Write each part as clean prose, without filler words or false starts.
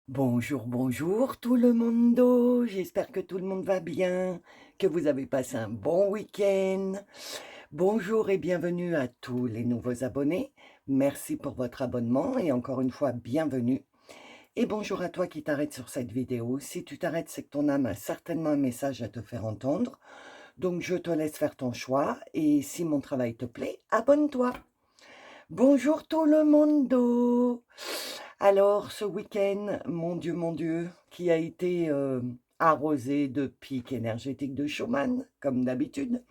Bonjour, bonjour tout le mondo, j'espère que tout le monde va bien, que vous avez passé un bon week-end. Bonjour et bienvenue à tous les nouveaux abonnés. Merci pour votre abonnement et encore une fois, bienvenue. Et bonjour à toi qui t'arrêtes sur cette vidéo. Si tu t'arrêtes, c'est que ton âme a certainement un message à te faire entendre. Donc je te laisse faire ton choix et si mon travail te plaît, abonne-toi. Bonjour tout le mondo. Alors, ce week-end, mon Dieu, qui a été arrosé de pics énergétiques de Schumann, comme d'habitude.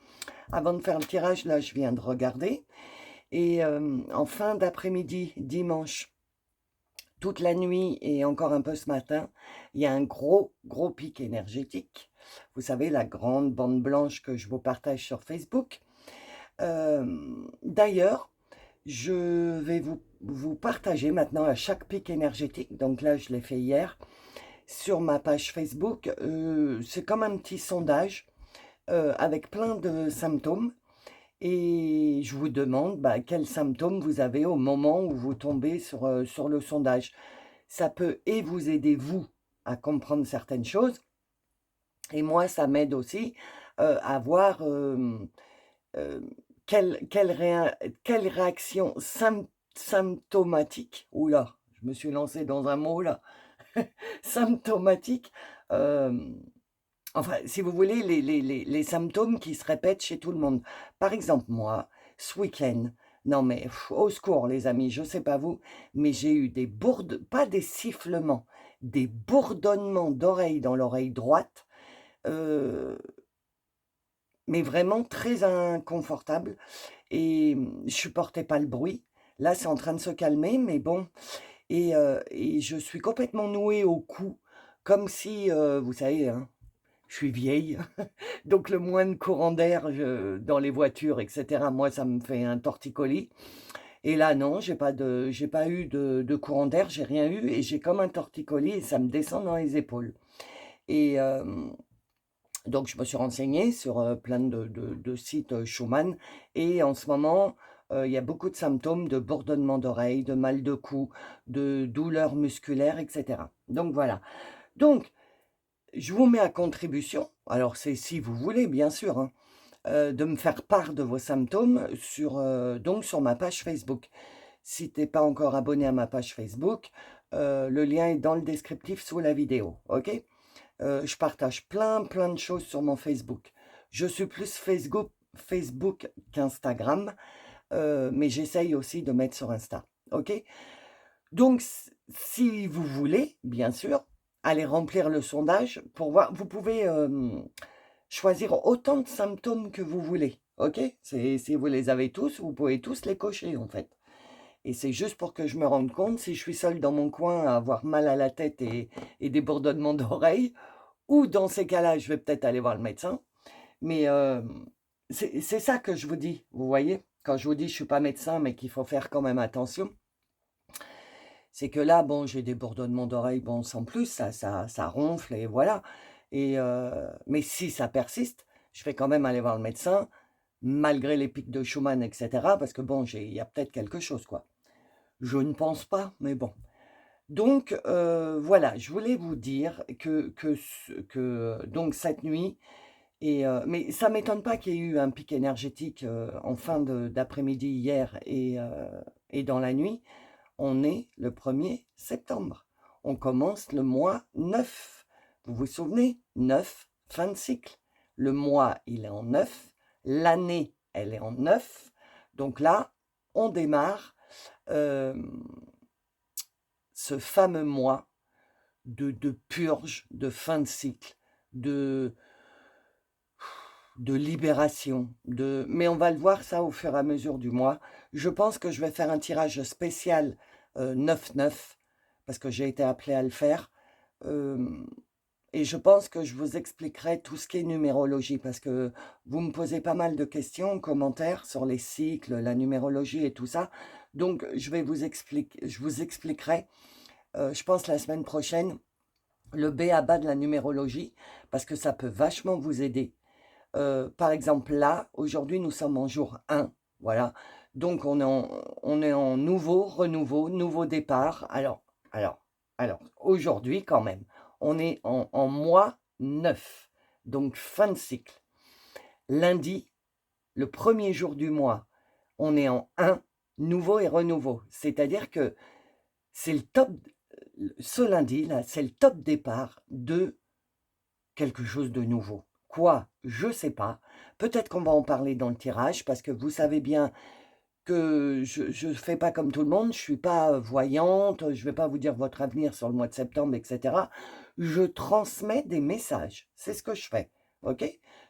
Avant de faire le tirage, là, je viens de regarder. Et en fin d'après-midi, dimanche, toute la nuit et encore un peu ce matin, il y a un gros, gros pic énergétique. Vous savez, la grande bande blanche que je vous partage sur Facebook. D'ailleurs, je vais vous partager maintenant à chaque pic énergétique, donc là je l'ai fait hier, sur ma page Facebook. C'est comme un petit sondage avec plein de symptômes et je vous demande quels symptômes vous avez au moment où vous tombez sur le sondage. Ça peut et vous aider vous à comprendre certaines choses et moi ça m'aide aussi à voir Heu, quelle réaction symptomatique, ouh là, je me suis lancée dans un mot là, symptomatique, hem, enfin, si vous voulez, les symptômes qui se répètent chez tout le monde. Par exemple, moi, ce week-end, non mais au secours les amis, je sais pas vous, mais j'ai eu des bourdes, pas des sifflements, des bourdonnements d'oreilles dans l'oreille droite, heu, mais vraiment très inconfortable. Et je supportais pas le bruit. Là, c'est en train de se calmer, mais bon et je suis complètement nouée au cou, comme si, vous savez, hein, je suis vieille, donc le moins de courant d'air, je dans les voitures et cetera, moi, ça me fait un torticolis et là, non, j'ai pas eu de courant d'air, j'ai rien eu et j'ai comme un torticolis et ça me descend dans les épaules et donc je me suis renseignée sur, plein de sites, Schumann et en ce moment, il y a beaucoup de symptômes de bourdonnement d'oreilles, de mal de cou, de douleurs musculaires et cetera. Donc voilà. Donc je vous mets à contribution, alors c'est si vous voulez bien sûr, hein, de me faire part de vos symptômes sur, donc sur ma page Facebook. Si tu es pas encore abonné à ma page Facebook, le lien est dans le descriptif sous la vidéo, OK? Je partage plein, plein de choses sur mon Facebook. Je suis plus Facebook qu'Instagram, mais j'essaye aussi de mettre sur Insta, OK? Donc si vous voulez, bien sûr, aller remplir le sondage pour voir vous pouvez, choisir autant de symptômes que vous voulez, OK? C'est si vous les avez tous, vous pouvez tous les cocher, en fait et c'est juste pour que je me rende compte si je suis seule dans mon coin à avoir mal à la tête et des bourdonnements d'oreilles ou dans ces cas-là, je vais peut-être aller voir le médecin. Mais, c'est ça que je vous dis, vous voyez? Quand je vous dis: «Je suis pas médecin, mais qu'il faut faire quand même attention», c'est que là, bon, j'ai des bourdonnements d'oreilles, bon, sans plus, ça ronfle et voilà et mais si ça persiste, je vais quand même aller voir le médecin, malgré les pics de Schumann et cetera, parce que bon, il y a peut-être quelque chose, quoi. Je ne pense pas, mais bon. Donc, voilà, je voulais vous dire que donc cette nuit et mais ça m'étonne pas qu'il y ait eu un pic énergétique, en fin d'après-midi hier et dans la nuit. On est le 1er septembre. On commence le mois 9. Vous vous souvenez? 9, fin de cycle. Le mois, il est en 9. L'année, elle est en 9. Donc là, on démarre, hem, ce fameux mois de purge, de fin de cycle, de libération, mais on va le voir ça au fur et à mesure du mois. Je pense que je vais faire un tirage spécial, 9-9 parce que j'ai été appelée à le faire, hem et je pense que je vous expliquerai tout ce qui est numérologie parce que vous me posez pas mal de questions en commentaire sur les cycles, la numérologie et tout ça. Donc je vous expliquerai, je pense la semaine prochaine, le b.a-ba de la numérologie parce que ça peut vachement vous aider. Par exemple, là, aujourd'hui, nous sommes en jour 1, voilà. Donc on est en nouveau, renouveau, nouveau départ. Alors Alors, aujourd'hui quand même, on est en mois 9, donc fin de cycle. Lundi, le premier jour du mois, on est en 1, nouveau et renouveau. C'est-à-dire que c'est le top, ce lundi, là, c'est le top départ de quelque chose de nouveau. Quoi? Je ne sais pas. Peut-être qu'on va en parler dans le tirage, parce que vous savez bien que je ne fais pas comme tout le monde, je ne suis pas voyante, je ne vais pas vous dire votre avenir sur le mois de septembre, etc. Je transmets des messages, c'est ce que je fais, ok?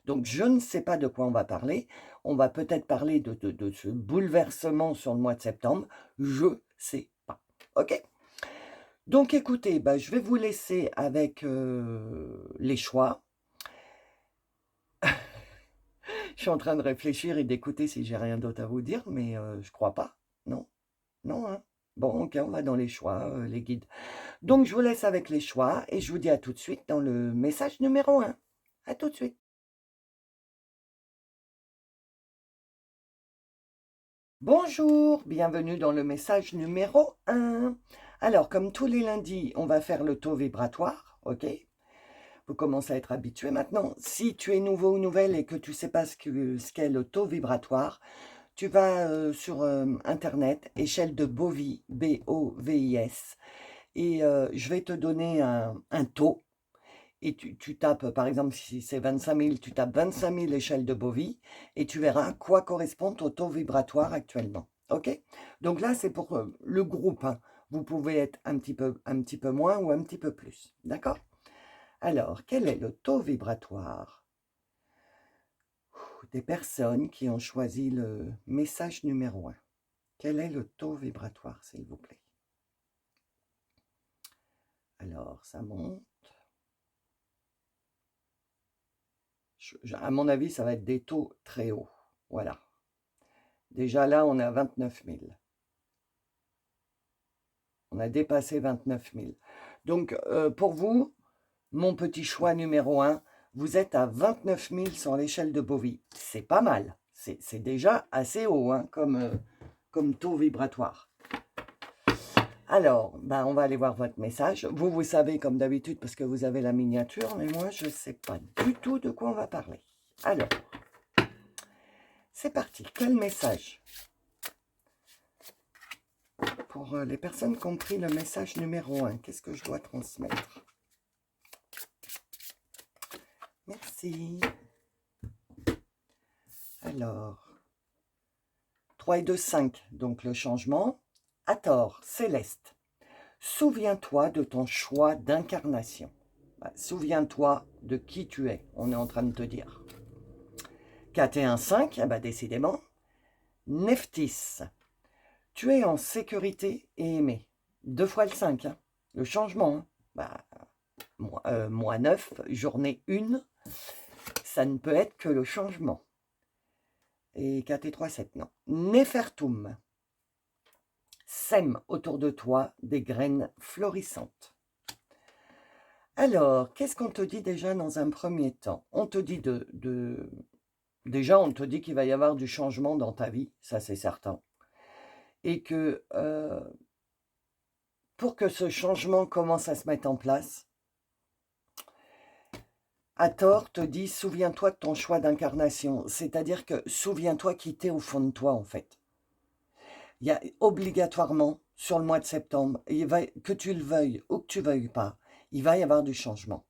Donc je ne sais pas de quoi on va parler, on va peut-être parler de ce bouleversement sur le mois de septembre, je ne sais pas, ok? Donc écoutez, bah, je vais vous laisser avec les choix. Je suis en train de réfléchir et d'écouter si j'ai rien d'autre à vous dire, mais je crois pas, non? Non, hein? Bon, ok, on va dans les choix, les guides. Donc, je vous laisse avec les choix et je vous dis à tout de suite dans le message numéro 1. À tout de suite. Bonjour, bienvenue dans le message numéro 1. Alors, comme tous les lundis, on va faire le taux vibratoire, ok? Vous commencez à être habitué maintenant. Si tu es nouveau ou nouvelle et que tu ne sais pas ce qu'est le taux vibratoire, tu vas sur Internet, échelle de Bovis, B-O-V-I-S, et je vais te donner un taux. Et tu tapes, par exemple, si c'est 25 000, tu tapes 25 000 échelles de Bovis et tu verras à quoi correspond ton taux vibratoire actuellement. OK? Donc là, c'est pour le groupe, hein. Vous pouvez être un petit peu moins ou un petit peu plus. D'accord? Alors, quel est le taux vibratoire des personnes qui ont choisi le message numéro 1? Quel est le taux vibratoire, s'il vous plaît? Alors, ça monte. À mon avis, ça va être des taux très hauts. Voilà. Déjà là, on est à 29 000. On a dépassé 29 000. Donc, pour vous, mon petit choix numéro 1, vous êtes à 29 000 sur l'échelle de Bovis. C'est pas mal. C'est déjà assez haut, hein, comme taux vibratoire. Alors, ben, on va aller voir votre message. Vous savez comme d'habitude parce que vous avez la miniature, mais moi, je ne sais pas du tout de quoi on va parler. Alors, c'est parti. Quel message? Pour les personnes qui ont pris le message numéro 1, qu'est-ce que je dois transmettre? Merci. Alors, 3 et 2, 5, donc le changement. Hathor, Céleste, souviens-toi de ton choix d'incarnation. Bah, souviens-toi de qui tu es, on est en train de te dire. 4 et 1, 5, bah, décidément. Nephthys, tu es en sécurité et aimé. 2 fois le 5, hein, le changement. Hein. Bah, mois 9, journée 1, ça ne peut être que le changement. Et 4 et 3, 7, non. Nefertum, sème autour de toi des graines florissantes. Alors, qu'est-ce qu'on te dit déjà dans un premier temps? On te dit déjà, on te dit qu'il va y avoir du changement dans ta vie, ça c'est certain. Et que pour que ce changement commence à se mettre en place, Hathor te dit, souviens-toi de ton choix d'incarnation. C'est-à-dire que souviens-toi qui t'es au fond de toi, en fait. Il y a obligatoirement, sur le mois de septembre, que tu le veuilles ou que tu ne veuilles pas, il va y avoir du changement.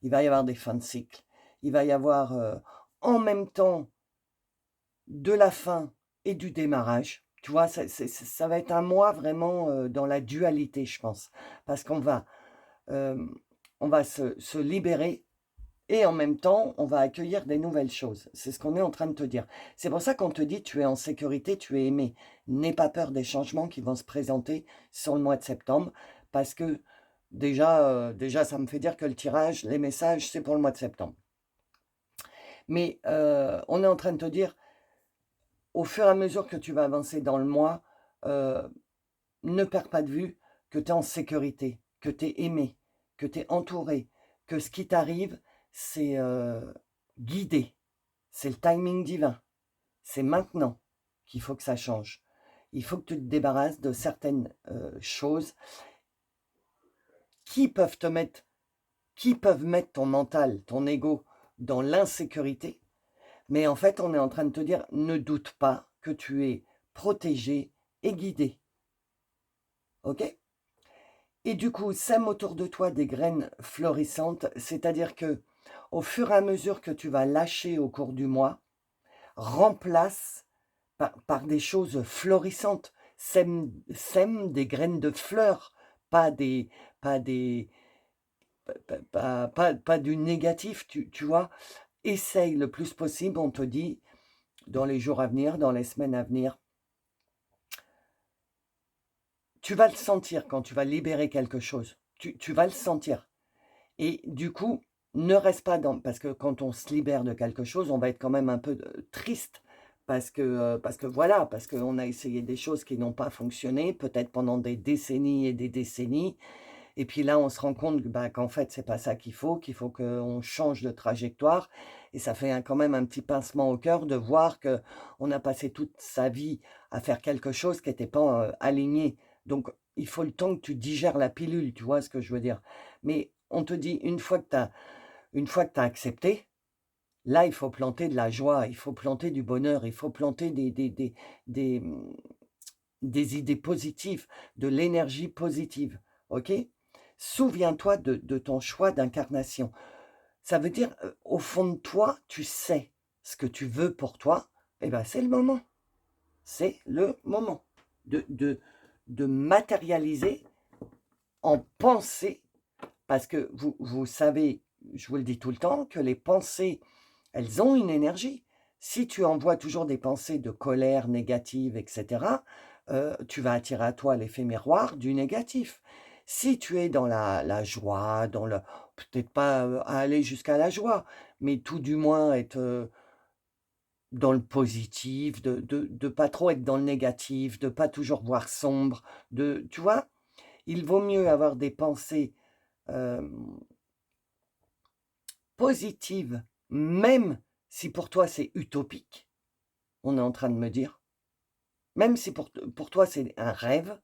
Il va y avoir des fins de cycle. Il va y avoir en même temps de la fin et du démarrage. Tu vois, ça va être un mois vraiment dans la dualité, je pense. Parce qu'on va, se libérer et en même temps, on va accueillir des nouvelles choses. C'est ce qu'on est en train de te dire. C'est pour ça qu'on te dit, tu es en sécurité, tu es aimé. N'aie pas peur des changements qui vont se présenter sur le mois de septembre. Parce que déjà, ça me fait dire que le tirage, les messages, c'est pour le mois de septembre. Mais on est en train de te dire, au fur et à mesure que tu vas avancer dans le mois, ne perds pas de vue que tu es en sécurité, que tu es aimé, que tu es entouré, que ce qui t'arrive, c'est guidé, c'est le timing divin. C'est maintenant qu'il faut que ça change. Il faut que tu te débarrasses de certaines choses qui peuvent qui peuvent mettre ton mental, ton ego dans l'insécurité. Mais en fait, on est en train de te dire, ne doute pas que tu es protégé et guidé. Ok? Et du coup, sème autour de toi des graines florissantes, c'est-à-dire que au fur et à mesure que tu vas lâcher au cours du mois, remplace par des choses florissantes. Sème des graines de fleurs, pas des, pas des, pas du négatif, tu vois. Essaye le plus possible, on te dit, dans les jours à venir, dans les semaines à venir. Tu vas le sentir quand tu vas libérer quelque chose. Tu vas le sentir. Et du coup, ne reste pas dans... Parce que quand on se libère de quelque chose, on va être quand même un peu triste. Parce que voilà, parce qu'on a essayé des choses qui n'ont pas fonctionné, peut-être pendant des décennies et des décennies. Et puis là, on se rend compte qu'en fait, c'est pas ça qu'il faut qu'on change de trajectoire. Et ça fait quand même un petit pincement au cœur de voir qu'on a passé toute sa vie à faire quelque chose qui n'était pas aligné. Donc, il faut le temps que tu digères la pilule, tu vois ce que je veux dire. Mais on te dit, une fois que tu as accepté, là, il faut planter de la joie, il faut planter du bonheur, il faut planter des, des idées positives, de l'énergie positive. OK? Souviens-toi de ton choix d'incarnation. Ça veut dire, au fond de toi, tu sais ce que tu veux pour toi. Eh bien, c'est le moment. C'est le moment de matérialiser en pensée, parce que vous savez, je vous le dis tout le temps, que les pensées, elles ont une énergie. Si tu envoies toujours des pensées de colère négative, etc., tu vas attirer à toi l'effet miroir du négatif. Si tu es dans la joie, dans le peut-être pas aller jusqu'à la joie, mais tout du moins être dans le positif, de pas trop être dans le négatif, de pas toujours voir sombre, tu vois, il vaut mieux avoir des pensées positives, même si pour toi c'est utopique, on est en train de me dire, même si pour toi c'est un rêve,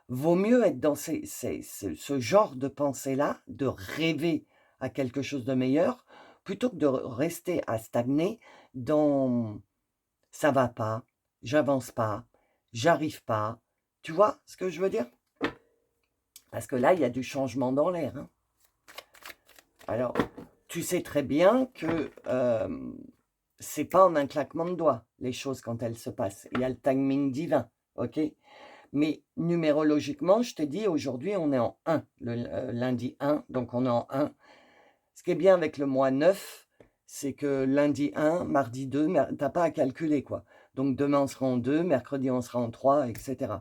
vaut mieux être dans ce genre de pensée-là, de rêver à quelque chose de meilleur, plutôt que de rester à stagner dans ça va pas, j'avance pas, j'arrive pas. Tu vois ce que je veux dire? Parce que là, il y a du changement dans l'air. Hein. Alors, tu sais très bien que c'est pas en un claquement de doigts, les choses, quand elles se passent. Il y a le timing divin, ok? Mais numérologiquement, je te dis, aujourd'hui, on est en 1, le lundi 1, donc on est en 1. Ce qui est bien avec le mois 9, c'est que lundi 1, mardi 2, tu n'as pas à calculer, quoi. Donc demain, on sera en 2, mercredi, on sera en 3, etc.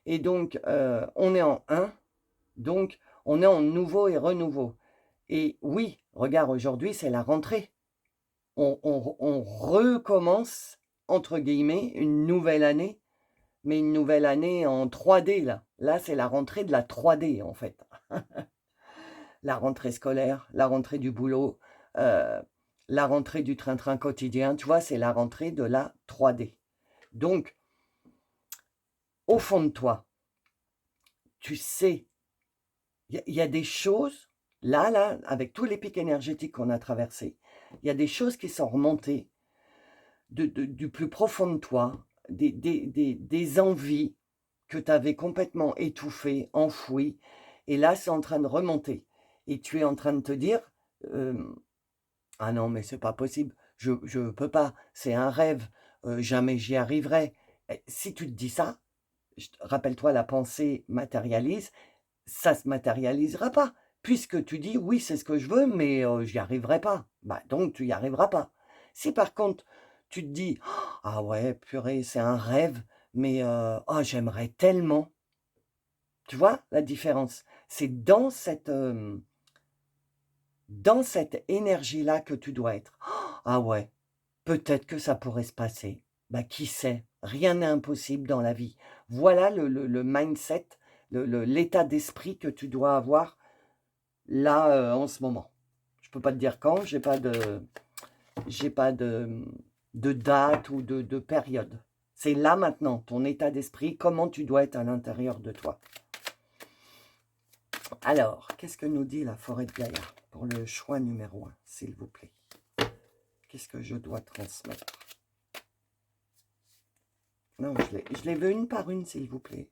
Et donc, on est en 1, donc on est en nouveau et renouveau. Et oui, regarde, aujourd'hui, c'est la rentrée. On recommence, entre guillemets, une nouvelle année, mais une nouvelle année en 3D, là. Là, c'est la rentrée de la 3D, en fait. La rentrée scolaire, la rentrée du boulot, la rentrée du train-train quotidien, tu vois, c'est la rentrée de la 3D. Donc, au fond de toi, tu sais, il y a des choses, là, avec tous les pics énergétiques qu'on a traversés, il y a des choses qui sont remontées du plus profond de toi, des envies que tu avais complètement étouffées, enfouies, et là, c'est en train de remonter. Et tu es en train de te dire, ah non, mais c'est pas possible, je ne peux pas, c'est un rêve, jamais j'y arriverai. Et si tu te dis ça, rappelle-toi, la pensée matérialise, ça se matérialisera pas, puisque tu dis oui, c'est ce que je veux, mais j'y arriverai pas. Bah donc tu y arriveras pas. Si par contre tu te dis ah ouais, purée, c'est un rêve, mais oh, j'aimerais tellement. Tu vois la différence? C'est dans cette énergie-là que tu dois être. Ah ouais, peut-être que ça pourrait se passer. Bah qui sait? Rien n'est impossible dans la vie. Voilà le mindset, l'état d'esprit que tu dois avoir là, en ce moment. Je peux pas te dire quand, j'ai pas de date ou de période. C'est là maintenant, ton état d'esprit, comment tu dois être à l'intérieur de toi. Alors, qu'est-ce que nous dit la forêt de Gaïa pour le choix numéro 1, s'il vous plaît? Qu'est-ce que je dois transmettre? Non, je les veux une par une, s'il vous plaît.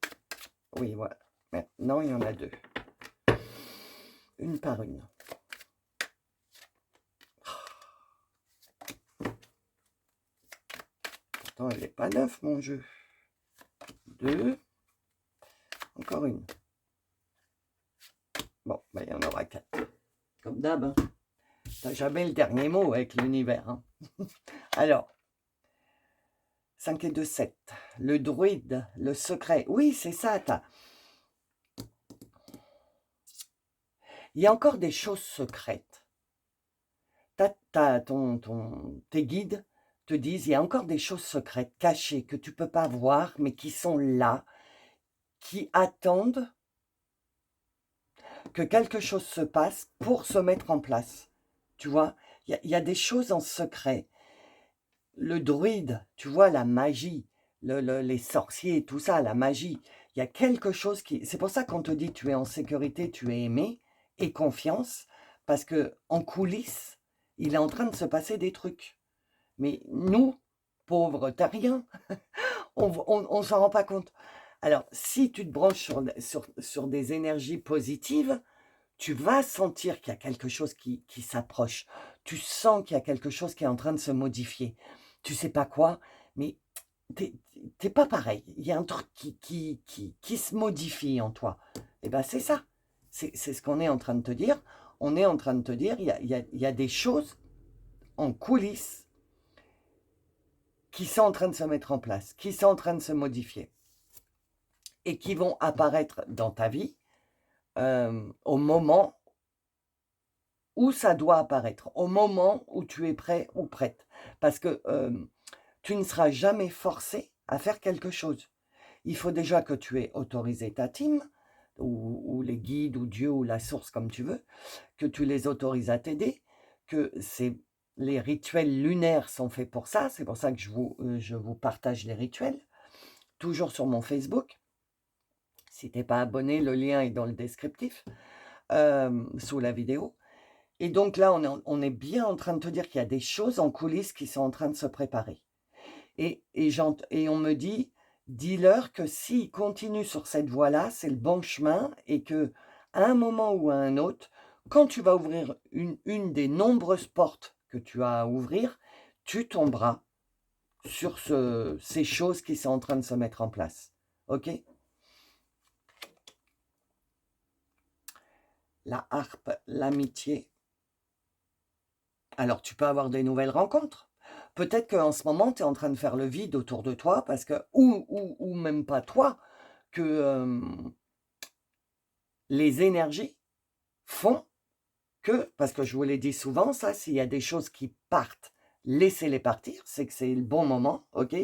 Oui, voilà. Non, il y en a 2. Une par une. Pourtant, elle n'est pas neuve, mon jeu. 2. Encore une. Bon, ben, il y en aura 4. Comme d'hab, hein. T'as jamais le dernier mot avec l'univers. Hein. Alors, 5 et 2, 7. Le druide, le secret. Oui, c'est ça. Il y a encore des choses secrètes. Tes guides te disent, il y a encore des choses secrètes, cachées, que tu ne peux pas voir, mais qui sont là, qui attendent que quelque chose se passe pour se mettre en place. Tu vois, il y a des choses en secret. Le druide, tu vois, la magie, les sorciers, tout ça, la magie, il y a quelque chose qui... C'est pour ça qu'on te dit tu es en sécurité, tu es aimé, et confiance, parce que en coulisses, il est en train de se passer des trucs. Mais nous, pauvres, t'as rien. On s'en rend pas compte. Alors, si tu te branches sur des énergies positives, tu vas sentir qu'il y a quelque chose qui s'approche. Tu sens qu'il y a quelque chose qui est en train de se modifier. Tu sais pas quoi, mais t'es pas pareil. Il y a un truc qui se modifie en toi. Et bien, c'est ça. C'est ce qu'on est en train de te dire. On est en train de te dire, il y a des choses en coulisses qui sont en train de se mettre en place, qui sont en train de se modifier et qui vont apparaître dans ta vie au moment où ça doit apparaître, au moment où tu es prêt ou prête. Parce que tu ne seras jamais forcé à faire quelque chose. Il faut déjà que tu aies autorisé ta team, ou les guides, ou Dieu, ou la source, comme tu veux, que tu les autorises à t'aider, que les rituels lunaires sont faits pour ça. C'est pour ça que je vous partage les rituels, toujours sur mon Facebook. Si tu n'es pas abonné, le lien est dans le descriptif, sous la vidéo. Et donc là, on est bien en train de te dire qu'il y a des choses en coulisses qui sont en train de se préparer. Et on me dit, dis-leur que s'ils continuent sur cette voie-là, c'est le bon chemin et que à un moment ou à un autre, quand tu vas ouvrir une des nombreuses portes que tu as à ouvrir, tu tomberas sur ces choses qui sont en train de se mettre en place. OK? La harpe, l'amitié. Alors, tu peux avoir des nouvelles rencontres. Peut-être qu'en ce moment, tu es en train de faire le vide autour de toi, parce que, ou même pas toi, que les énergies font que, parce que je vous l'ai dit souvent, ça, s'il y a des choses qui partent, laissez-les partir, c'est que c'est le bon moment, ok?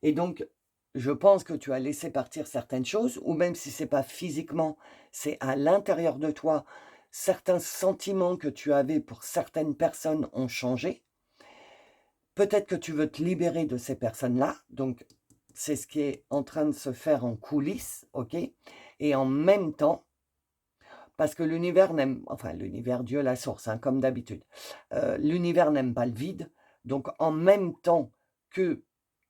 Et donc, je pense que tu as laissé partir certaines choses, ou même si c'est pas physiquement, c'est à l'intérieur de toi, certains sentiments que tu avais pour certaines personnes ont changé. Peut-être que tu veux te libérer de ces personnes-là, donc c'est ce qui est en train de se faire en coulisses, ok? Et en même temps, parce que l'univers n'aime, enfin l'univers, Dieu, la source, hein, comme d'habitude, l'univers n'aime pas le vide, donc en même temps que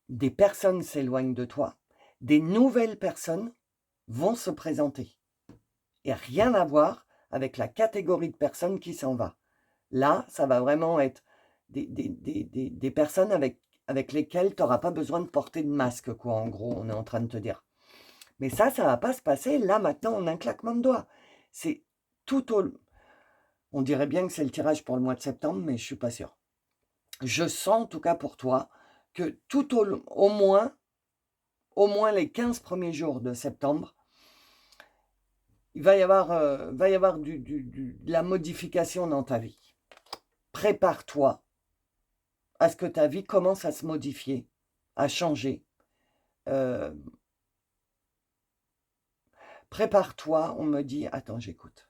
des personnes s'éloignent de toi, des nouvelles personnes vont se présenter. Et rien à voir avec la catégorie de personnes qui s'en va. Là, ça va vraiment être des personnes avec lesquelles tu n'auras pas besoin de porter de masque, quoi, en gros, on est en train de te dire. Mais ça ne va pas se passer là, maintenant, en un claquement de doigts. C'est tout au... On dirait bien que c'est le tirage pour le mois de septembre, mais je ne suis pas sûre. Je sens, en tout cas pour toi, que tout au moins les 15 premiers jours de septembre, il va y avoir de la modification dans ta vie. Prépare-toi à ce que ta vie commence à se modifier, à changer. Prépare-toi, on me dit, attends, j'écoute.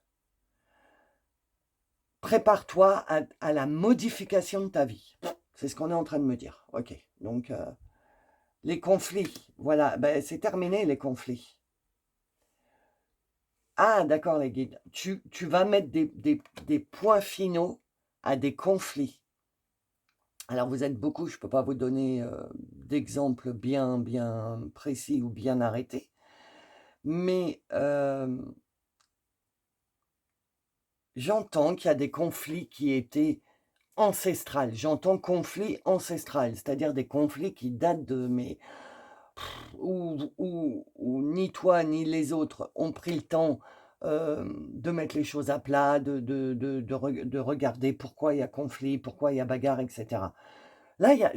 Prépare-toi à la modification de ta vie. C'est ce qu'on est en train de me dire. Ok, donc les conflits, voilà, ben, c'est terminé les conflits. Ah d'accord les guides. Tu vas mettre des points finaux à des conflits. Alors vous êtes beaucoup, je ne peux pas vous donner, d'exemples bien précis ou bien arrêtés, mais j'entends qu'il y a des conflits qui étaient ancestrales. J'entends conflit ancestral, c'est-à-dire des conflits qui datent de mais où ni toi ni les autres ont pris le temps, de mettre les choses à plat, de regarder pourquoi il y a conflit, pourquoi il y a bagarre et cetera. Là, il y a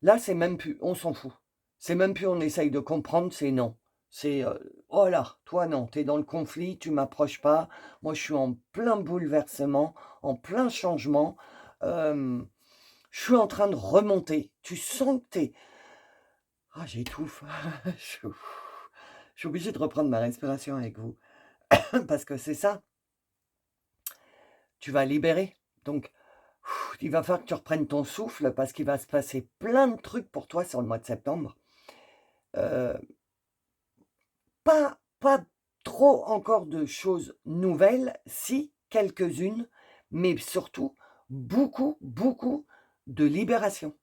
là, c'est même plus on s'en fout. C'est même plus on essaye de comprendre, c'est non. C'est, «Oh là, toi non, tu es dans le conflit, tu m'approches pas. Moi, je suis en plein bouleversement, en plein changement, je suis en train de remonter». Tu sens que tu es ah, j'étouffe. Je je suis obligée de reprendre ma respiration avec vous parce que c'est ça, tu vas libérer. Donc il va falloir que tu reprennes ton souffle parce qu'il va se passer plein de trucs pour toi sur le mois de septembre. Heu, pas trop encore de choses nouvelles, si, quelques-unes, mais surtout beaucoup de libération.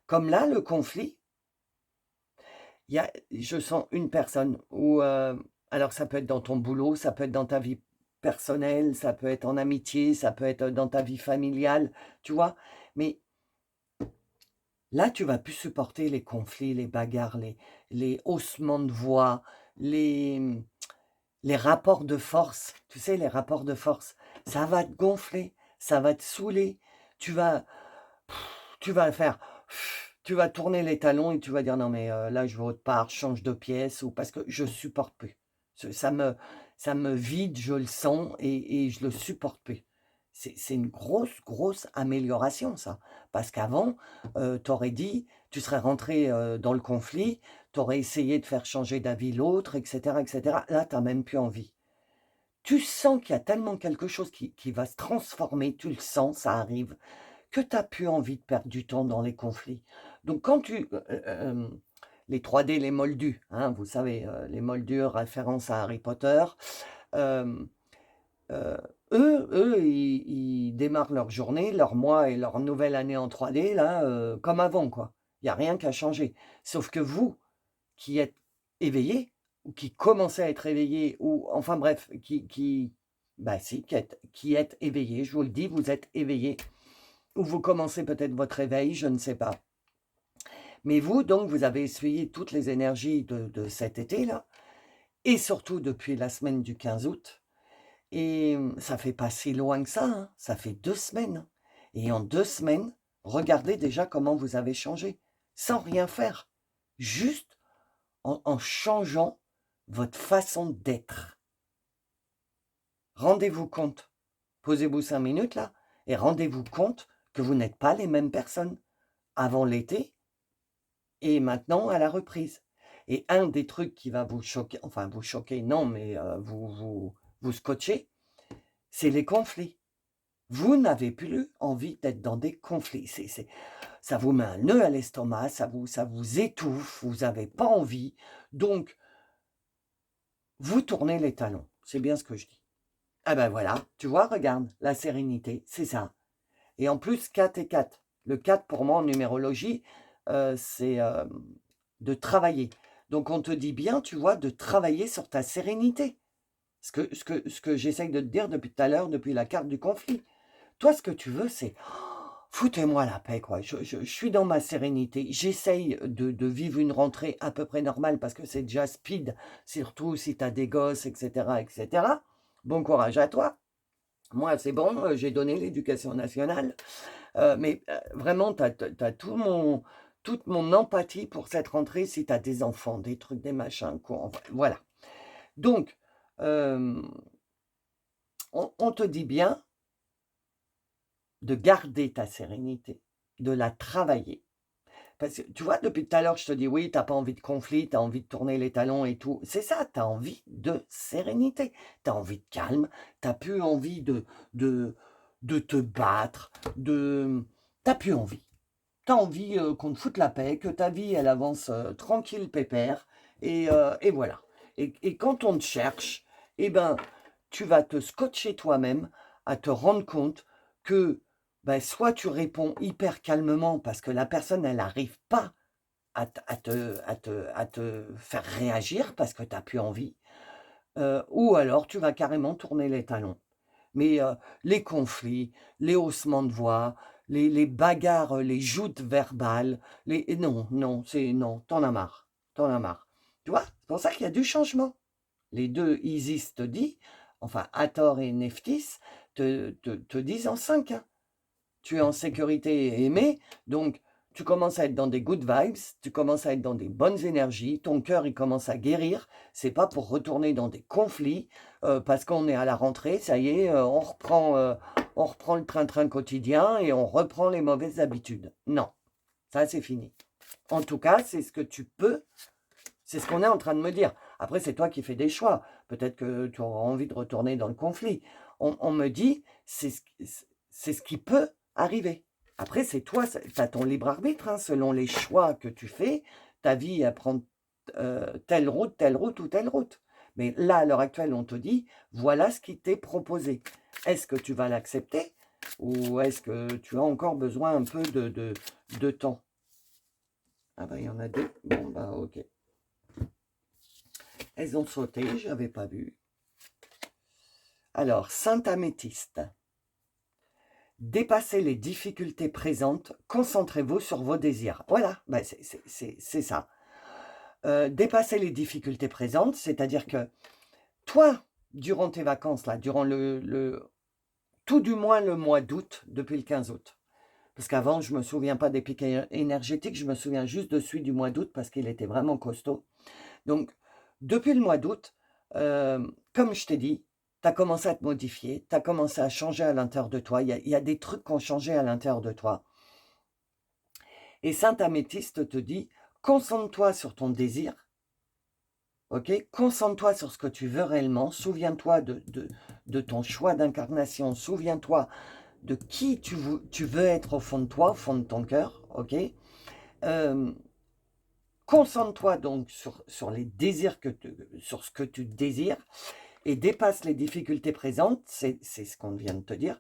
Comme là, le conflit, il y a je sens une personne où, alors ça peut être dans ton boulot, ça peut être dans ta vie personnelle, ça peut être en amitié, ça peut être dans ta vie familiale, tu vois? Mais là, tu vas plus supporter les conflits, les bagarres, les haussements de voix, les, les rapports de force. Tu sais, les rapports de force, ça va te gonfler, ça va te saouler. Tu vas tu vas faire tu vas tourner les talons et tu vas dire: «Non mais, là je vais autre part, je change de pièce» ou parce que je supporte plus. Ce ça me vide, je le sens et je le supporte plus. C'est une grosse amélioration ça. Parce qu'avant, tu aurais dit tu serais rentré, dans le conflit, tu aurais essayé de faire changer d'avis l'autre et cetera et cetera. Là, tu as même plus envie. Tu sens qu'il y a tellement quelque chose qui va se transformer, tu le sens, ça arrive que tu as plus envie de perdre du temps dans les conflits. Donc quand les 3D, les moldus, hein, vous savez, les moldus, référence à Harry Potter, hem, heu, eux, ils démarrent leur journée, leur mois et leur nouvelle année en 3D là, comme avant quoi. Il y a rien qui a changé. Sauf que vous, qui êtes éveillés ou qui commencez à être éveillés ou enfin bref, bah si, qui êtes éveillés, je vous le dis, vous êtes éveillés. Ou vous commencez peut-être votre réveil, je ne sais pas. Mais vous, donc, vous avez essuyé toutes les énergies de cet été-là, et surtout depuis la semaine du 15 août. Et ça fait pas si loin que ça, hein, ça fait 2 semaines. Et en 2 semaines, regardez déjà comment vous avez changé, sans rien faire, juste en changeant votre façon d'être. Rendez-vous compte, posez-vous 5 minutes là, et rendez-vous compte que vous n'êtes pas les mêmes personnes avant l'été et maintenant à la reprise. Et un des trucs qui va vous choquer, enfin vous choquer, non, mais vous scotcher, c'est les conflits. Vous n'avez plus envie d'être dans des conflits. Ça vous met un nœud à l'estomac, ça vous étouffe, vous n'avez pas envie. Donc, vous tournez les talons. C'est bien ce que je dis. Ah ben voilà, tu vois, regarde, la sérénité, c'est ça. Et en plus, 4 et 4. Le 4 pour moi en numérologie, c'est, de travailler. Donc on te dit bien, tu vois, de travailler sur ta sérénité. Ce que j'essaye de te dire depuis tout à l'heure, depuis la carte du conflit. Toi, ce que tu veux, c'est: «Foutez-moi la paix, quoi. Je suis dans ma sérénité. J'essaye de vivre une rentrée à peu près normale» parce que c'est déjà speed, surtout si tu as des gosses et cetera et cetera. Bon courage à toi. Moi, c'est bon, j'ai donné l'éducation nationale. Mais vraiment, tu as toute mon empathie pour cette rentrée si tu as des enfants, des trucs, des machins, quoi, enfin, voilà. Donc, hem, on te dit bien de garder ta sérénité, de la travailler. Parce que tu vois, depuis tout à l'heure, je te dis: «Oui, tu as pas envie de conflit, tu as envie de tourner les talons et tout». C'est ça, tu as envie de sérénité, tu as envie de calme, tu as plus envie de de te battre, tu as plus envie. Tu as envie, qu'on te foute la paix, que ta vie elle avance, tranquille pépère et voilà. Et quand on te cherche, eh ben, tu vas te scotcher toi-même à te rendre compte que ben, soit tu réponds hyper calmement parce que la personne, elle n'arrive pas à te faire réagir parce que tu n'as plus envie, ou alors tu vas carrément tourner les talons. Mais les conflits, les haussements de voix, les bagarres, les joutes verbales, non, non, non, t'en as marre, t'en as marre. Tu vois, c'est pour ça qu'il y a du changement. Les deux Isis te dit, enfin Hathor et Nephthys te disent en 5, hein. Tu es en sécurité et aimé, donc tu commences à être dans des good vibes, tu commences à être dans des bonnes énergies, ton cœur il commence à guérir, c'est pas pour retourner dans des conflits, parce qu'on est à la rentrée, ça y est, on reprend le train-train quotidien et on reprend les mauvaises habitudes. Non, ça c'est fini. En tout cas, c'est ce que tu peux, c'est ce qu'on est en train de me dire. Après, c'est toi qui fais des choix. Peut-être que tu auras envie de retourner dans le conflit. On me dit, c'est ce qui peut arriver. Après, c'est toi, tu as ton libre arbitre, hein, selon les choix que tu fais. Ta vie, elle prend telle route ou telle route. Mais là, à l'heure actuelle, on te dit, voilà ce qui t'est proposé. Est-ce que tu vas l'accepter ou est-ce que tu as encore besoin un peu de temps? Ah ben, il y en a deux. Bon, bah, ok. Elles ont sauté, je n'avais pas vu. Alors, Sainte Améthyste. Dépassez les difficultés présentes, concentrez-vous sur vos désirs. Voilà, ben c'est ça. Dépasser les difficultés présentes, c'est-à-dire que toi, durant tes vacances, là, durant tout du moins le mois d'août, depuis le 15 août, parce qu'avant, je ne me souviens pas des pics énergétiques, je me souviens juste de celui du mois d'août parce qu'il était vraiment costaud. Donc, depuis le mois d'août, comme je t'ai dit, tu as commencé à te modifier, tu as commencé à changer à l'intérieur de toi. Il y a des trucs qui ont changé à l'intérieur de toi. Et Sainte Améthyste te dit, concentre-toi sur ton désir, ok? Concentre-toi sur ce que tu veux réellement, souviens-toi de ton choix d'incarnation, souviens-toi de qui tu veux être au fond de toi, au fond de ton cœur, ok? Concentre-toi donc sur les désirs sur ce que tu désires et dépasse les difficultés présentes, c'est ce qu'on vient de te dire.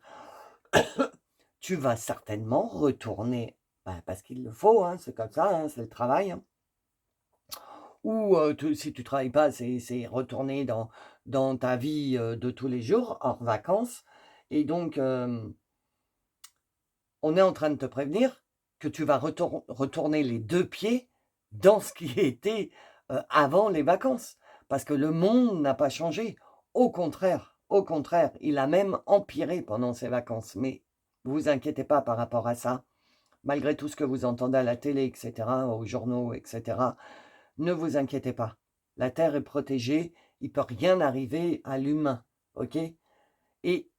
Tu vas certainement retourner, parce qu'il le faut, hein, c'est comme ça, hein, c'est le travail. Hein. Ou si tu ne travailles pas, c'est retourner dans ta vie de tous les jours, hors vacances. Et donc, on est en train de te prévenir que tu vas retourner les deux pieds dans ce qui était avant les vacances. Parce que le monde n'a pas changé. Au contraire, il a même empiré pendant ces vacances. Mais ne vous inquiétez pas par rapport à ça. Malgré tout ce que vous entendez à la télé, etc., aux journaux, etc., ne vous inquiétez pas. La Terre est protégée. Il ne peut rien arriver à l'humain. OK? Et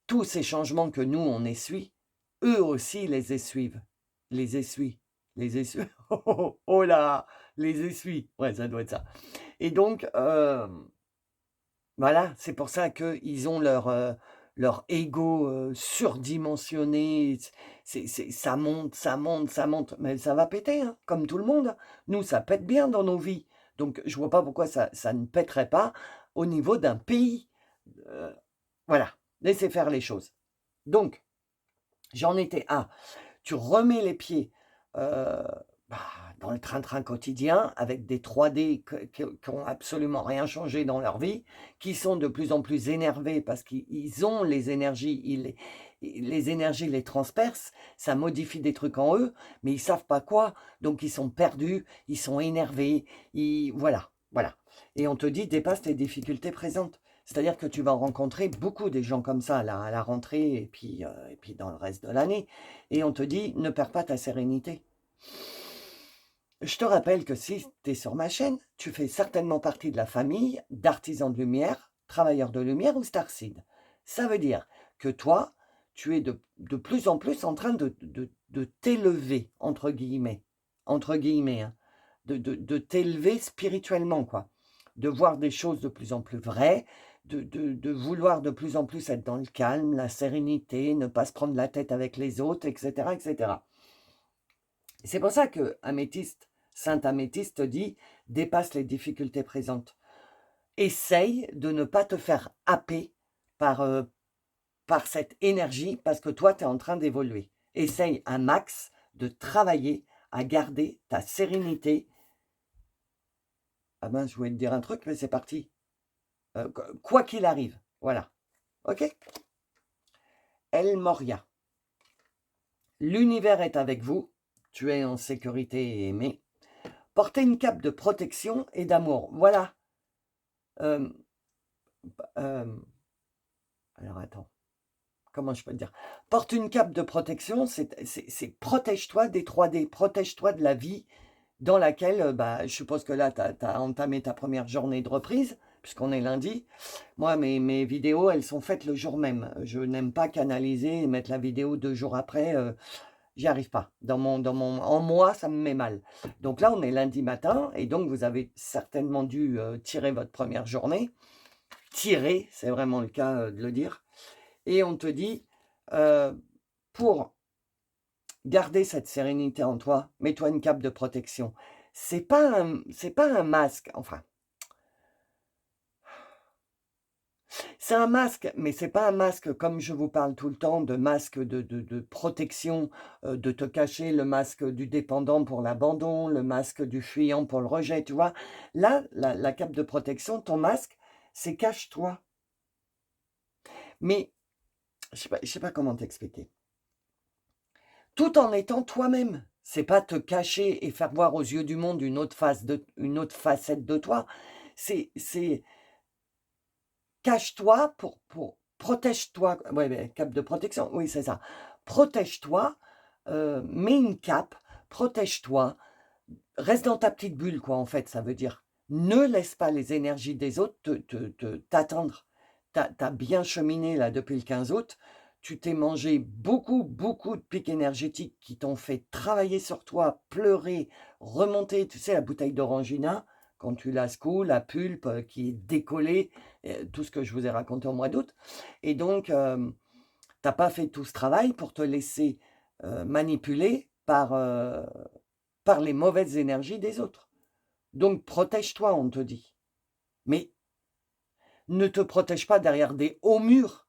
tous ces changements que nous, on essuie, eux aussi les essuivent. Les essuient. Les essuient. Oh là, les essuient. Ouais, ça doit être ça. Et donc, voilà, c'est pour ça qu'ils ont leur ego surdimensionné. Ça monte, ça monte, ça monte. Mais ça va péter, hein, comme tout le monde. Nous, ça pète bien dans nos vies. Donc, je ne vois pas pourquoi ça ne pèterait pas au niveau d'un pays. Voilà, laissez faire les choses. Donc, j'en étais à, tu remets les pieds bah, dans le train-train quotidien avec des 3D qui n'ont absolument rien changé dans leur vie, qui sont de plus en plus énervés parce qu'ils ont les énergies, les énergies les transpercent, ça modifie des trucs en eux, mais ils ne savent pas quoi, donc ils sont perdus, ils sont énervés, voilà, voilà. Et on te dit, dépasse tes difficultés présentes. C'est-à-dire que tu vas rencontrer beaucoup des gens comme ça là, à la rentrée et puis dans le reste de l'année. Et on te dit, ne perds pas ta sérénité. Je te rappelle que si tu es sur ma chaîne, tu fais certainement partie de la famille d'artisans de lumière, travailleurs de lumière ou starseed. Ça veut dire que toi, tu es de plus en plus en train de t'élever, entre guillemets, hein, de t'élever spirituellement, quoi. De voir des choses de plus en plus vraies, de vouloir de plus en plus être dans le calme, la sérénité, ne pas se prendre la tête avec les autres, etc., etc. C'est pour ça que Sainte Améthyste dit, dépasse les difficultés présentes. essaye de ne pas te faire happer par, par cette énergie parce que toi, tu es en train d'évoluer. Essaye un max de travailler à garder ta sérénité. Ah ben, je voulais te dire un truc, mais c'est parti. Quoi qu'il arrive, voilà. OK? El Moria. L'univers est avec vous. Tu es en sécurité et aimé. Portez une cape de protection et d'amour. Voilà. Euh, alors attends. Comment je peux te dire? Porte une cape de protection, c'est protège-toi des 3D, protège-toi de la vie dans laquelle, bah, je suppose que là, tu as entamé ta première journée de reprise, puisqu'on est lundi. Moi, mes vidéos, elles sont faites le jour même. Je n'aime pas canaliser et mettre la vidéo 2 jours après. J'y arrive pas. En moi, ça me met mal. Donc là, on est lundi matin et donc vous avez certainement dû tirer votre première journée. Tirer, c'est vraiment le cas de le dire. Et on te dit, pour garder cette sérénité en toi, mets-toi une cape de protection. C'est pas un masque, enfin, c'est un masque, mais c'est pas un masque comme je vous parle tout le temps de masque de protection, de te cacher, le masque du dépendant pour l'abandon, le masque du fuyant pour le rejet, tu vois? Là, la cape de protection, ton masque, c'est cache-toi. Mais je sais pas comment t'expliquer. Tout en étant toi-même. C'est pas te cacher et faire voir aux yeux du monde une autre facette de toi. C'est cache-toi pour protège-toi. Ouais, ouais, cape de protection, oui, c'est ça. Protège-toi, mets une cape, protège-toi, reste dans ta petite bulle, quoi, en fait, ça veut dire. Ne laisse pas les énergies des autres t'atteindre. Tu as bien cheminé là depuis le 15 août. Tu t'es mangé beaucoup, beaucoup de pics énergétiques qui t'ont fait travailler sur toi, pleurer, remonter. Tu sais, la bouteille d'orangina, quand tu la secoues, la pulpe qui est décollée, tout ce que je vous ai raconté au mois d'août. Et donc, tu n'as pas fait tout ce travail pour te laisser manipuler par les mauvaises énergies des autres. Donc, protège-toi, on te dit. Mais ne te protège pas derrière des hauts murs.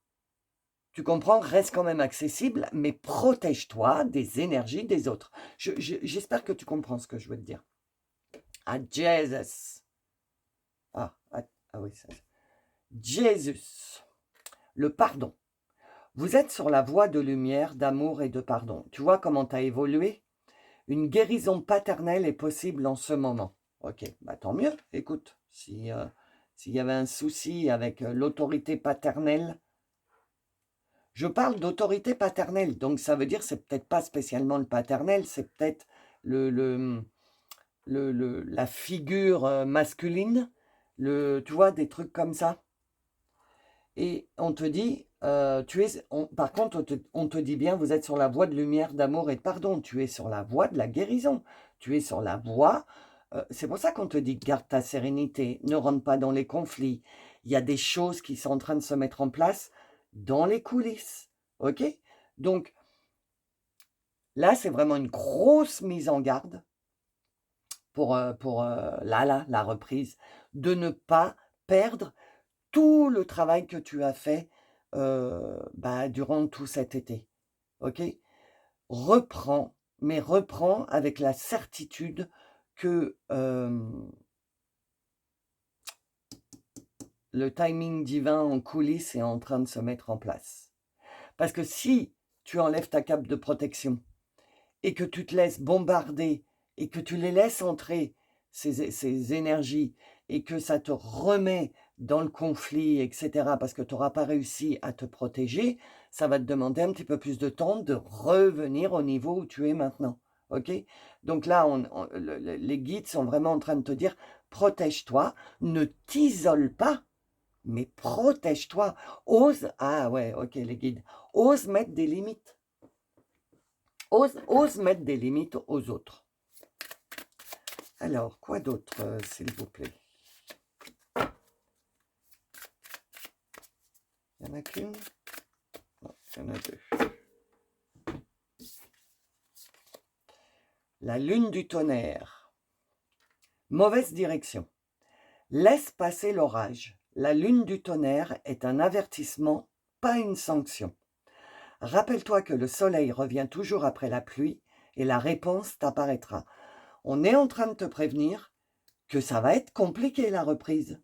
Tu comprends? Reste quand même accessible, mais protège-toi des énergies des autres. J'espère que tu comprends ce que je veux te dire. Ah, Jesus. Ah oui, ça. Jesus. Le pardon. Vous êtes sur la voie de lumière, d'amour et de pardon. Tu vois comment tu as évolué? Une guérison paternelle est possible en ce moment. Ok, bah tant mieux. Écoute, s'il y avait un souci avec l'autorité paternelle, je parle d'autorité paternelle, donc ça veut dire c'est peut-être pas spécialement le paternel, c'est peut-être la figure masculine, tu vois, des trucs comme ça. Et on te dit, par contre, on te dit bien, vous êtes sur la voie de lumière, d'amour et de pardon. Tu es sur la voie de la guérison. Tu es sur la voie. C'est pour ça qu'on te dit, garde ta sérénité, ne rentre pas dans les conflits. Il y a des choses qui sont en train de se mettre en place dans les coulisses. OK? Donc, là, c'est vraiment une grosse mise en garde pour la reprise, de ne pas perdre tout le travail que tu as fait bah, durant tout cet été. OK? Reprends, mais reprends avec la certitude que le timing divin en coulisses est en train de se mettre en place. Parce que si tu enlèves ta cape de protection et que tu te laisses bombarder et que tu les laisses entrer, ces énergies, et que ça te remet dans le conflit, etc., parce que tu n'auras pas réussi à te protéger, ça va te demander un petit peu plus de temps de revenir au niveau où tu es maintenant. OK? Donc là, les guides sont vraiment en train de te dire, protège-toi, ne t'isole pas, mais protège-toi. Ose, ah ouais, OK, les guides, ose mettre des limites. Ose mettre des limites aux autres. Alors, quoi d'autre, s'il vous plaît? Il n'y en a qu'une? Non, il y en a deux. La lune du tonnerre. Mauvaise direction. Laisse passer l'orage. La lune du tonnerre est un avertissement, pas une sanction. Rappelle-toi que le soleil revient toujours après la pluie et la réponse t'apparaîtra. On est en train de te prévenir que ça va être compliqué la reprise.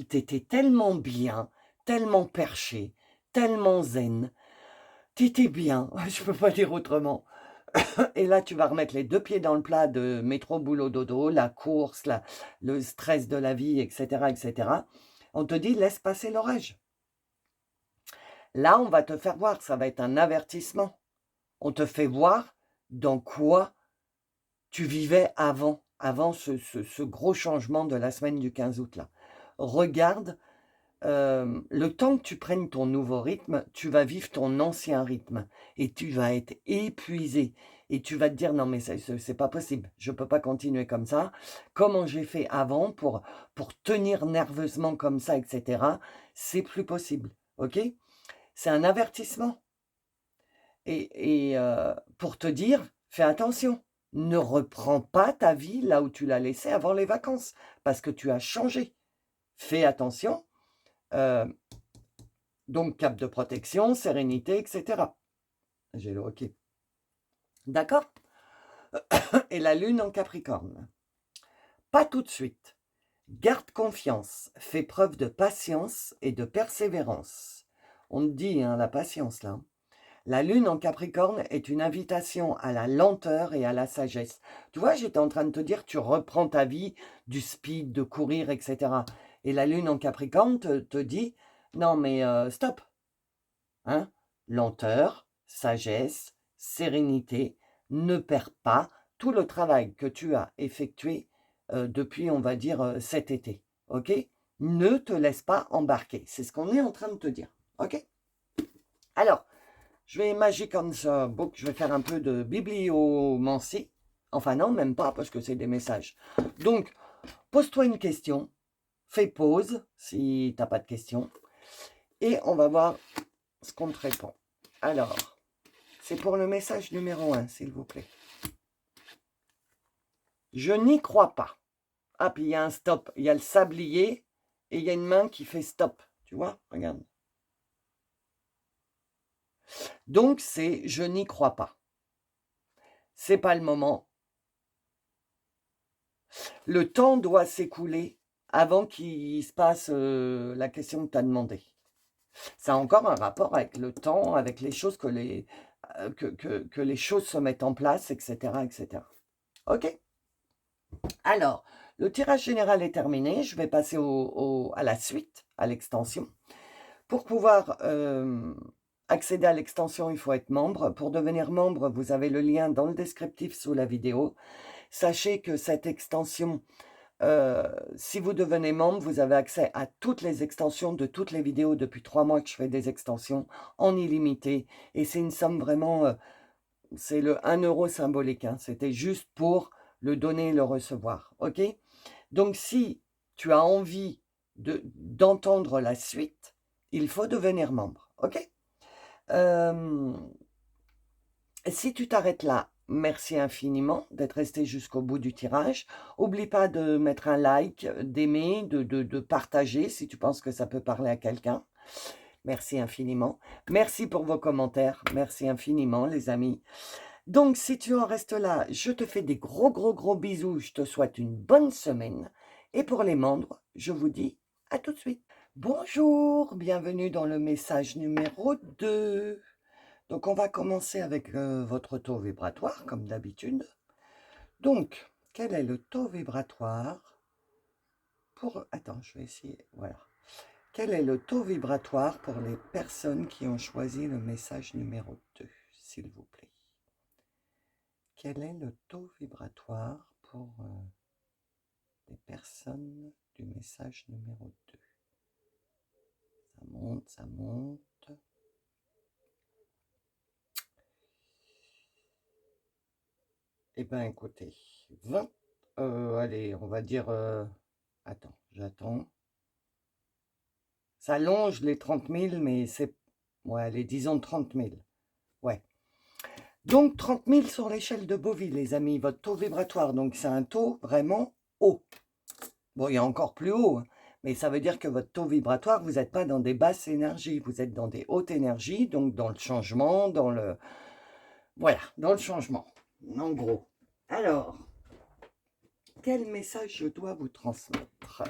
T'étais tellement bien, tellement perché, tellement zen, t'étais bien, je peux pas dire autrement. Et là, tu vas remettre les 2 pieds dans le plat de métro, boulot, dodo, la course, le stress de la vie, etc., etc. On te dit: «Laisse passer l'orage». Là, on va te faire voir, ça va être un avertissement. On te fait voir dans quoi tu vivais avant ce gros changement de la semaine du 15 août là. Regarde, le temps que tu prennes ton nouveau rythme, tu vas vivre ton ancien rythme et tu vas être épuisé et tu vas te dire: «Non mais c'est pas possible, je peux pas continuer comme ça. Comment j'ai fait avant pour tenir nerveusement comme ça et cetera? C'est plus possible». OK? C'est un avertissement et pour te dire: «Fais attention, ne reprends pas ta vie là où tu l'as laissée avant les vacances parce que tu as changé. Fais attention». Heu Donc cap de protection, sérénité et cetera. J'ai le OK. D'accord? Et la lune en Capricorne. Pas tout de suite. Garde confiance, fais preuve de patience et de persévérance. On te dit, hein, la patience là. La lune en Capricorne est une invitation à la lenteur et à la sagesse. Tu vois, j'étais en train de te dire, tu reprends ta vie du speed, de courir, etc. Et la lune en Capricorne te dit, non mais stop. Hein? Lenteur, sagesse, sérénité, ne perds pas tout le travail que tu as effectué depuis, on va dire, cet été. OK? Ne te laisse pas embarquer. C'est ce qu'on est en train de te dire. OK? Alors, je vais Magic Answer Book, je vais faire un peu de bibliomancie. Enfin non, même pas, parce que c'est des messages. Donc, pose-toi une question, fais pause si tu n'as pas de question, et on va voir ce qu'on te répond. Alors, c'est pour le message numéro 1, s'il vous plaît. Je n'y crois pas. Ah, puis il y a un stop. Il y a le sablier et il y a une main qui fait stop. Tu vois? Regarde. Donc, c'est je n'y crois pas. C'est pas le moment. Le temps doit s'écouler avant qu'il se passe la question que tu as demandée. Ça a encore un rapport avec le temps, avec les choses que les choses se mettent en place, etc., etc. OK? Alors, le tirage général est terminé. Je vais passer à la suite, à l'extension. Pour pouvoir accéder à l'extension, il faut être membre. Pour devenir membre, vous avez le lien dans le descriptif sous la vidéo. Sachez que cette extension, si vous devenez membre, vous avez accès à toutes les extensions de toutes les vidéos. Depuis 3 mois que je fais des extensions en illimité. Et c'est une somme vraiment, c'est le 1 euro symbolique. Hein. C'était juste pour le donner et le recevoir. OK? Donc, si tu as envie d'entendre la suite, il faut devenir membre. OK? Si tu t'arrêtes là, merci infiniment d'être resté jusqu'au bout du tirage. N'oublie pas de mettre un like, d'aimer, de partager si tu penses que ça peut parler à quelqu'un. Merci infiniment. Merci pour vos commentaires. Merci infiniment, les amis. Donc, si tu en restes là, je te fais des gros, gros, gros bisous. Je te souhaite une bonne semaine. Et pour les membres, je vous dis à tout de suite. Bonjour, bienvenue dans le message numéro 2. Donc, on va commencer avec votre taux vibratoire, comme d'habitude. Donc, quel est le taux vibratoire pour... Attends, je vais essayer. Voilà. Quel est le taux vibratoire pour les personnes qui ont choisi le message numéro 2, s'il vous plaît? Quel est le taux vibratoire pour les personnes du message numéro 2? Ça monte, ça monte. Eh bien, écoutez, 20, allez, on va dire, attends, j'attends. Ça longe les 30 000, mais c'est, ouais, allez, disons 30 000. Ouais. Donc, 30 000 sur l'échelle de Beauville, les amis, votre taux vibratoire. Donc, c'est un taux vraiment haut. Bon, il y a encore plus haut, hein, mais ça veut dire que votre taux vibratoire, vous n'êtes pas dans des basses énergies, vous êtes dans des hautes énergies, donc dans le changement, dans le... Voilà, dans le changement, en gros. Alors, quel message je dois vous transmettre?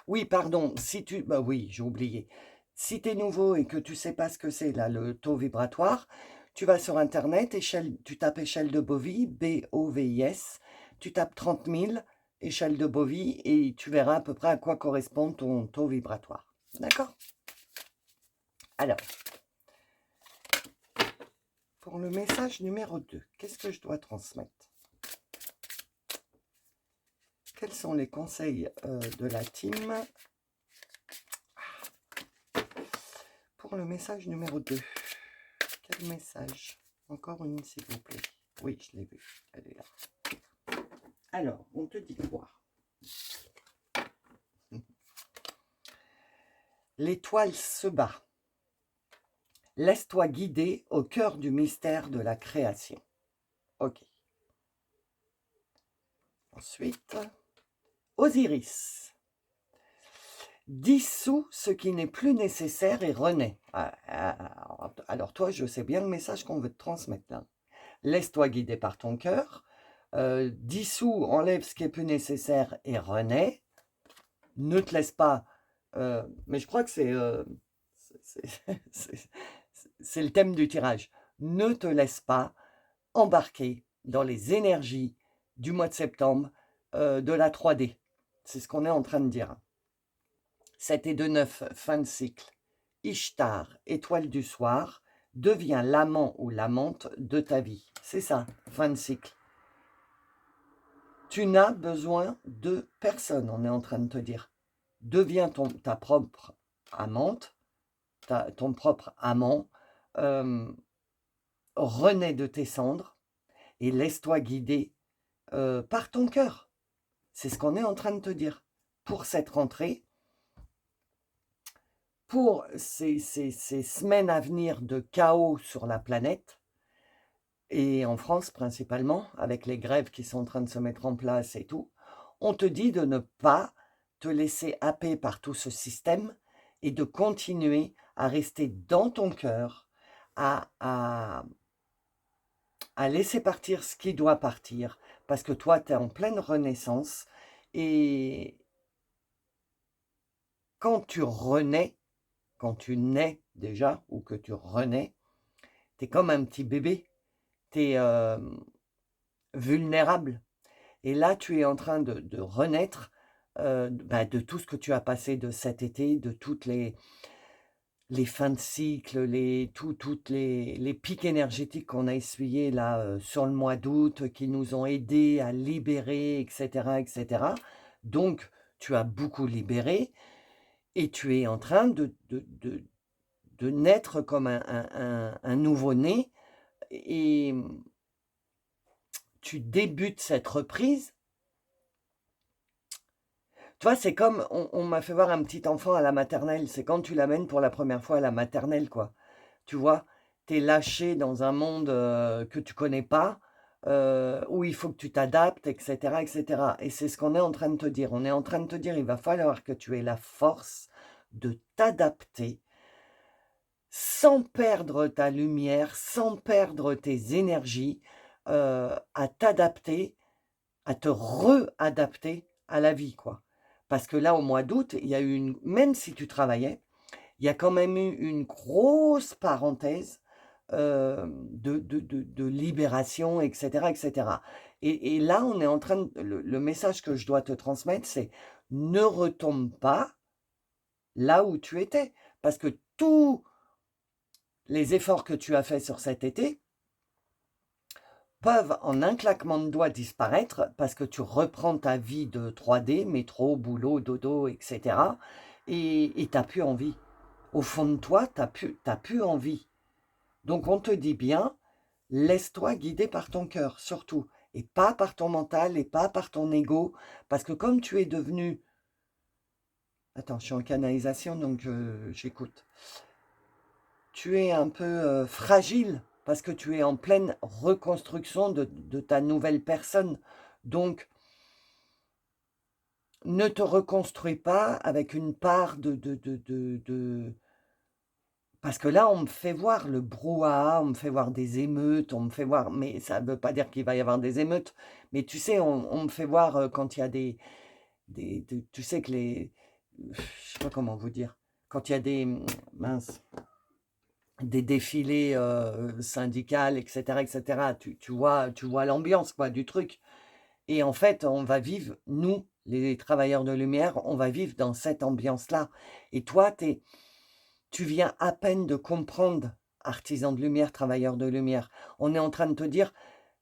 Oui, pardon, si tu... Bah oui, j'ai oublié. Si tu es nouveau et que tu sais pas ce que c'est, là, le taux vibratoire, tu vas sur Internet, tu tapes échelle de Bovie, B-O-V-I-S, tu tapes 30 000, échelle de Bovie, et tu verras à peu près à quoi correspond ton taux vibratoire. D'accord? Alors, pour le message numéro 2, qu'est-ce que je dois transmettre? Quels sont les conseils de la team pour le message numéro 2? Quel message? Encore une, s'il vous plaît. Oui, je l'ai vue. Elle est là. Alors, on te dit quoi? L'étoile se bat. Laisse-toi guider au cœur du mystère de la création. Ok. Ensuite, Osiris. Dissous ce qui n'est plus nécessaire et renaît. Alors toi, je sais bien le message qu'on veut te transmettre là. Laisse-toi guider par ton cœur. Dissous, enlève ce qui est plus nécessaire et renaît. Ne te laisse pas... mais je crois que c'est le thème du tirage. Ne te laisse pas embarquer dans les énergies du mois de septembre de la 3D. C'est ce qu'on est en train de dire. 7 et 2, 9, fin de cycle. Ishtar, étoile du soir, devient l'amant ou l'amante de ta vie. C'est ça, fin de cycle. Tu n'as besoin de personne, on est en train de te dire. Deviens ta propre amante, ton propre amant, renais de tes cendres et laisse-toi guider par ton cœur. C'est ce qu'on est en train de te dire. Pour cette rentrée, pour ces semaines à venir de chaos sur la planète, et en France principalement, avec les grèves qui sont en train de se mettre en place et tout, on te dit de ne pas te laisser happer par tout ce système et de continuer à rester dans ton cœur, à laisser partir ce qui doit partir, parce que toi, tu es en pleine renaissance, et quand tu renais, quand tu nais déjà, ou que tu renais, tu es comme un petit bébé, tu es vulnérable. Et là, tu es en train de renaître de tout ce que tu as passé de cet été, de toutes les fins de cycle, toutes les pics énergétiques qu'on a essuyés là sur le mois d'août, qui nous ont aidés à libérer, etc., etc. Donc, tu as beaucoup libéré et tu es en train de naître comme un nouveau-né et tu débutes cette reprise. Tu vois, c'est comme, on m'a fait voir un petit enfant à la maternelle, c'est quand tu l'amènes pour la première fois à la maternelle, quoi. Tu vois, tu es lâché dans un monde que tu connais pas, où il faut que tu t'adaptes, etc., etc. Et c'est ce qu'on est en train de te dire. On est en train de te dire, il va falloir que tu aies la force de t'adapter sans perdre ta lumière, sans perdre tes énergies, à t'adapter, à te réadapter à la vie, quoi. Parce que là, au mois d'août, il y a eu même si tu travaillais, il y a quand même eu une grosse parenthèse de libération, etc., etc. Et là, on est en train de, le message que je dois te transmettre, c'est ne retombe pas là où tu étais. Parce que tous les efforts que tu as faits sur cet été peuvent en un claquement de doigts disparaître parce que tu reprends ta vie de 3D, métro, boulot, dodo, etc. Et tu n'as plus envie. Au fond de toi, tu n'as plus envie. Donc on te dit bien, laisse-toi guider par ton cœur, surtout. Et pas par ton mental, et pas par ton ego. Parce que comme tu es devenu... Attends, je suis en canalisation, donc j'écoute. Tu es un peu fragile parce que tu es en pleine reconstruction de ta nouvelle personne. Donc, ne te reconstruis pas avec une part parce que là, on me fait voir le brouhaha, on me fait voir des émeutes, on me fait voir mais ça ne veut pas dire qu'il va y avoir des émeutes, mais tu sais, on me fait voir, quand il y a tu sais que je sais pas comment vous dire, quand il y a mince, des défilés, syndicales et cetera, tu vois l'ambiance quoi du truc et en fait, on va vivre, nous, les travailleurs de lumière, on va vivre dans cette ambiance-là et toi, tu viens à peine de comprendre, artisan de lumière, travailleur de lumière. On est en train de te dire: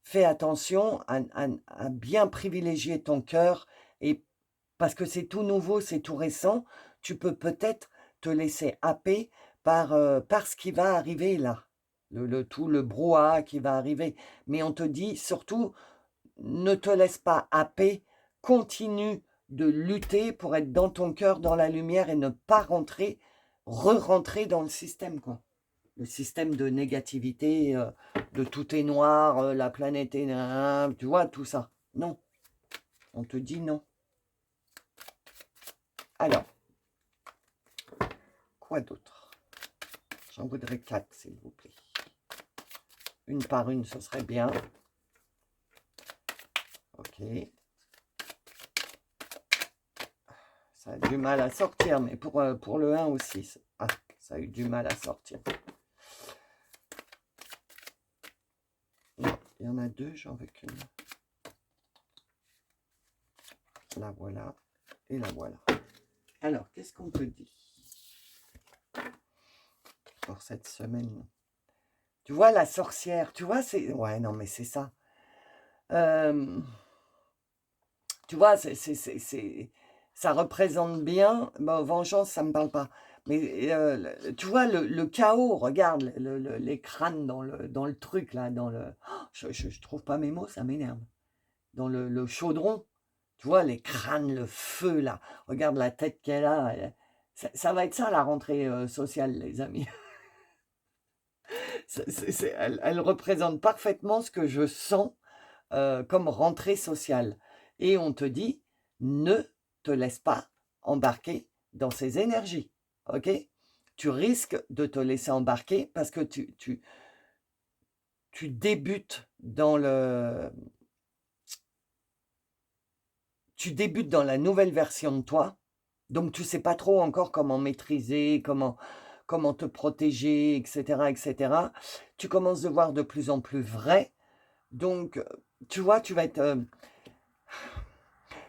«Fais attention à bien privilégier ton cœur» et parce que c'est tout nouveau, c'est tout récent, tu peux peut-être te laisser happer par ce qui va arriver là, tout le brouhaha qui va arriver. Mais on te dit surtout: «Ne te laisse pas happer, continue de lutter pour être dans ton cœur, dans la lumière et ne pas re-rentrer dans le système, quoi». Le système de négativité, de tout est noir, la planète est tu vois tout ça? Non, on te dit non. Alors, quoi d'autre? J'en voudrais 4, s'il vous plaît. Une par une, ce serait bien. Ok. Ça a du mal à sortir, mais pour le 1 aussi. Ah, ça a eu du mal à sortir. Non, il y en a 2, j'en veux qu'une. La voilà et la voilà. Alors, qu'est-ce qu'on te dit pour cette semaine? Tu vois, la sorcière, tu vois, c'est... Ouais, non, mais c'est ça. Tu vois, ça représente bien... Bon, vengeance, ça ne me parle pas. Mais tu vois, le chaos, regarde les crânes dans le truc, là, Oh, je trouve pas mes mots, ça m'énerve. Dans le chaudron, tu vois, les crânes, le feu, là. Regarde la tête qu'elle a. Ça va être ça, la rentrée sociale, les amis. Elle représente parfaitement ce que je sens comme rentrée sociale. Et on te dit, ne te laisse pas embarquer dans ces énergies. OK? Tu risques de te laisser embarquer parce que tu débutes dans la nouvelle version de toi. Donc, tu sais pas trop encore comment maîtriser, comment te protéger, etc., etc. Tu commences de voir de plus en plus vrai. Donc, tu vois, tu vas être...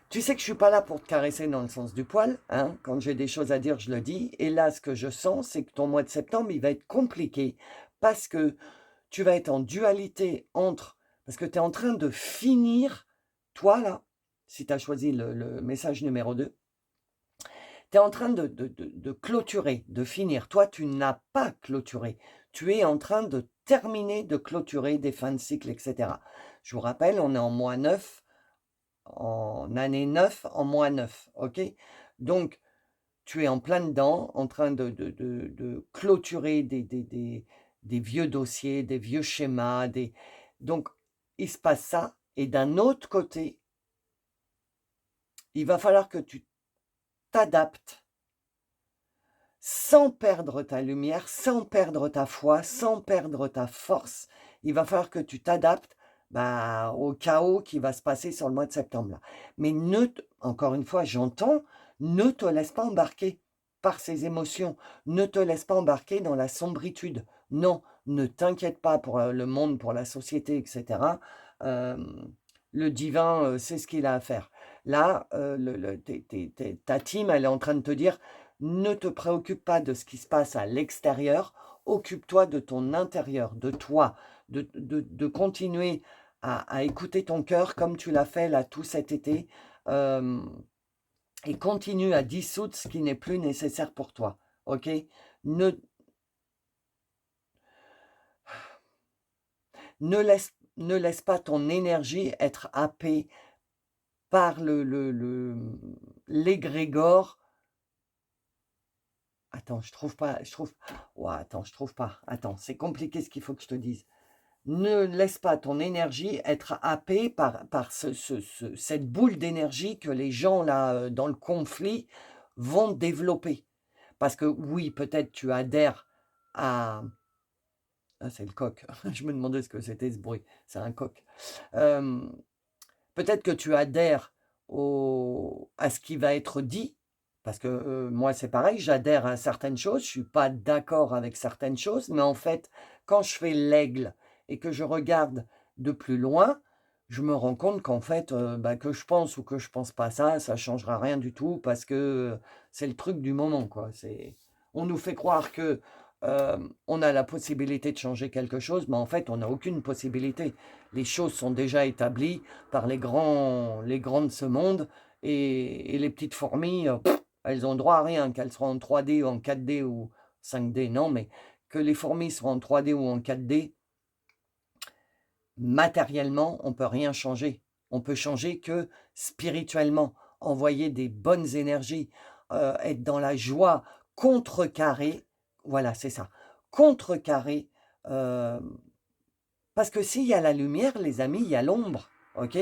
tu sais que je suis pas là pour te caresser dans le sens du poil, hein. Quand j'ai des choses à dire, je le dis. Et là, ce que je sens, c'est que ton mois de septembre, il va être compliqué parce que tu vas être en dualité parce que tu es en train de finir, toi là, si tu as choisi le message numéro 2, tu es en train de clôturer, de finir. Toi, tu n'as pas clôturé. Tu es en train de terminer, de clôturer des fins de cycle, etc. Je vous rappelle, on est en mois 9, en année 9, en mois 9, ok? Donc, tu es en plein dedans, en train de clôturer des vieux dossiers, des vieux schémas. Donc, il se passe ça. Et d'un autre côté, il va falloir que tu t'adaptes sans perdre ta lumière, sans perdre ta foi, sans perdre ta force. Il va falloir que tu t'adaptes au chaos qui va se passer sur le mois de septembre là. Mais encore une fois, j'entends, ne te laisse pas embarquer par ces émotions. Ne te laisse pas embarquer dans la sombritude. Non, ne t'inquiète pas pour le monde, pour la société, etc. Le divin sait ce qu'il a à faire. Là, ta team, elle est en train de te dire, ne te préoccupe pas de ce qui se passe à l'extérieur, occupe-toi de ton intérieur, de toi, de continuer à écouter ton cœur comme tu l'as fait là tout cet été, et continue à dissoudre ce qui n'est plus nécessaire pour toi. Ok? Ne, ne laisse pas ton énergie être happée par l'égrégore. Attends, je trouve pas. Ouah, attends, je trouve pas. Attends, c'est compliqué ce qu'il faut que je te dise. Ne laisse pas ton énergie être happée par cette boule d'énergie que les gens là, dans le conflit vont développer. Parce que oui, peut-être tu adhères à ah c'est le coq, je me demandais ce que c'était ce bruit, c'est un coq. Hem, Peut-être que tu adhères à ce qui va être dit, parce que, moi c'est pareil, j'adhère à certaines choses, je suis pas d'accord avec certaines choses, mais en fait, quand je fais l'aigle et que je regarde de plus loin, je me rends compte qu'en fait, bah, que je pense ou que je pense pas ça changera rien du tout parce que, c'est le truc du moment, quoi. On nous fait croire que, on a la possibilité de changer quelque chose, mais en fait, on n'a aucune possibilité. Les choses sont déjà établies par les grands de ce monde et les petites fourmis, elles ont droit à rien, qu'elles soient en 3D ou en 4D ou 5D, non, mais que les fourmis soient en 3D ou en 4D, matériellement, on peut rien changer. On peut changer que spirituellement, envoyer des bonnes énergies, être dans la joie, contrecarrer, voilà, c'est ça, contrecarrer, hem, parce que s'il y a la lumière, les amis, il y a l'ombre, OK?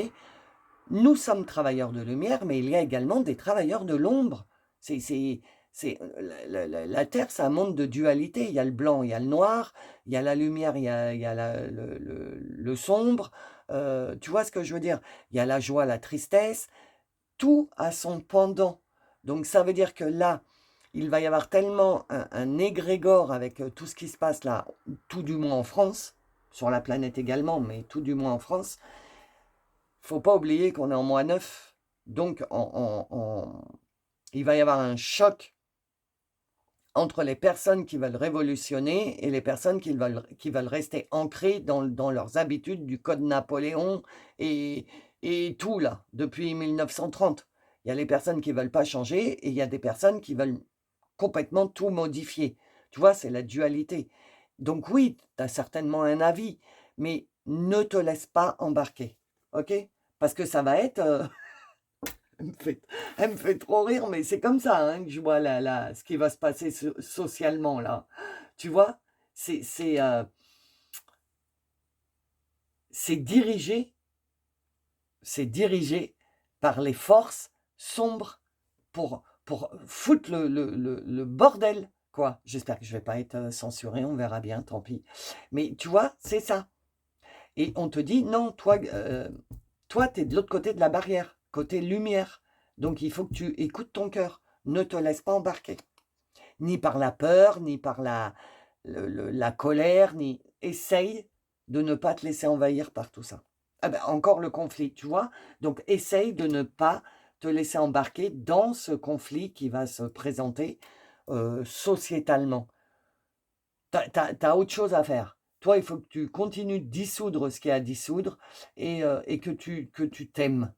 Nous sommes travailleurs de lumière, mais il y a également des travailleurs de l'ombre. C'est c'est la terre, c'est un monde de dualité. Il y a le blanc, il y a le noir, il y a la lumière, il y a la le sombre, tu vois ce que je veux dire? Il y a la joie, la tristesse, tout a son pendant. Donc ça veut dire que là, il va y avoir tellement un égrégore avec, tout ce qui se passe là, tout du moins en France, sur la planète également, mais tout du moins en France, faut pas oublier qu'on est en -9, donc il va y avoir un choc entre les personnes qui veulent révolutionner et les personnes qui veulent rester ancrées dans leurs habitudes du code Napoléon et tout là, depuis 1930. Il y a les personnes qui veulent pas changer et il y a des personnes qui veulent complètement tout modifier. Tu vois? C'est la dualité. Donc oui, tu as certainement un avis, mais ne te laisse pas embarquer, OK? Parce que ça va être, elle me fait elle me fait trop rire, mais c'est comme ça, hein, que je vois ce qui va se passer socialement là. Tu vois? C'est c'est, heu, c'est dirigé c'est dirigé par les forces sombres pour foutre le bordel, quoi. J'espère que je vais pas être, censurée, on verra bien, tant pis. Mais tu vois, c'est ça et on te dit: «Non, toi, tu es de l'autre côté de la barrière, côté lumière, donc il faut que tu écoutes ton cœur. Ne te laisse pas embarquer, ni par la peur, ni par la colère, ni essaye de ne pas te laisser envahir par tout ça. Ah ben, encore le conflit, tu vois? Donc essaye de ne pas te laisser embarquer dans ce conflit qui va se présenter, sociétalement. Tu as autre chose à faire. Toi, il faut que tu continues de dissoudre ce qu'il y a à dissoudre et que tu t'aimes.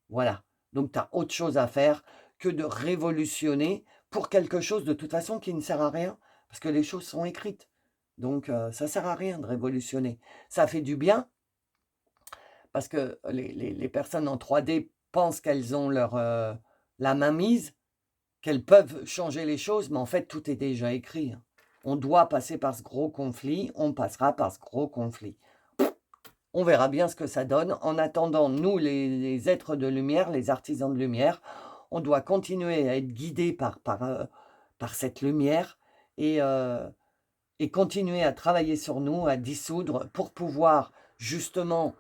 Voilà. Donc tu as autre chose à faire que de révolutionner pour quelque chose de toute façon qui ne sert à rien, parce que les choses sont écrites. Donc ça sert à rien de révolutionner. Ça fait du bien parce que les personnes en 3D pensent qu'elles ont la main mise, qu'elles peuvent changer les choses, mais en fait tout est déjà écrit, hein. On doit passer par ce gros conflit, on passera par ce gros conflit. On verra bien ce que ça donne. En attendant, nous, les êtres de lumière, les artisans de lumière, on doit continuer à être guidés par cette lumière et continuer à travailler sur nous, à dissoudre pour pouvoir justement,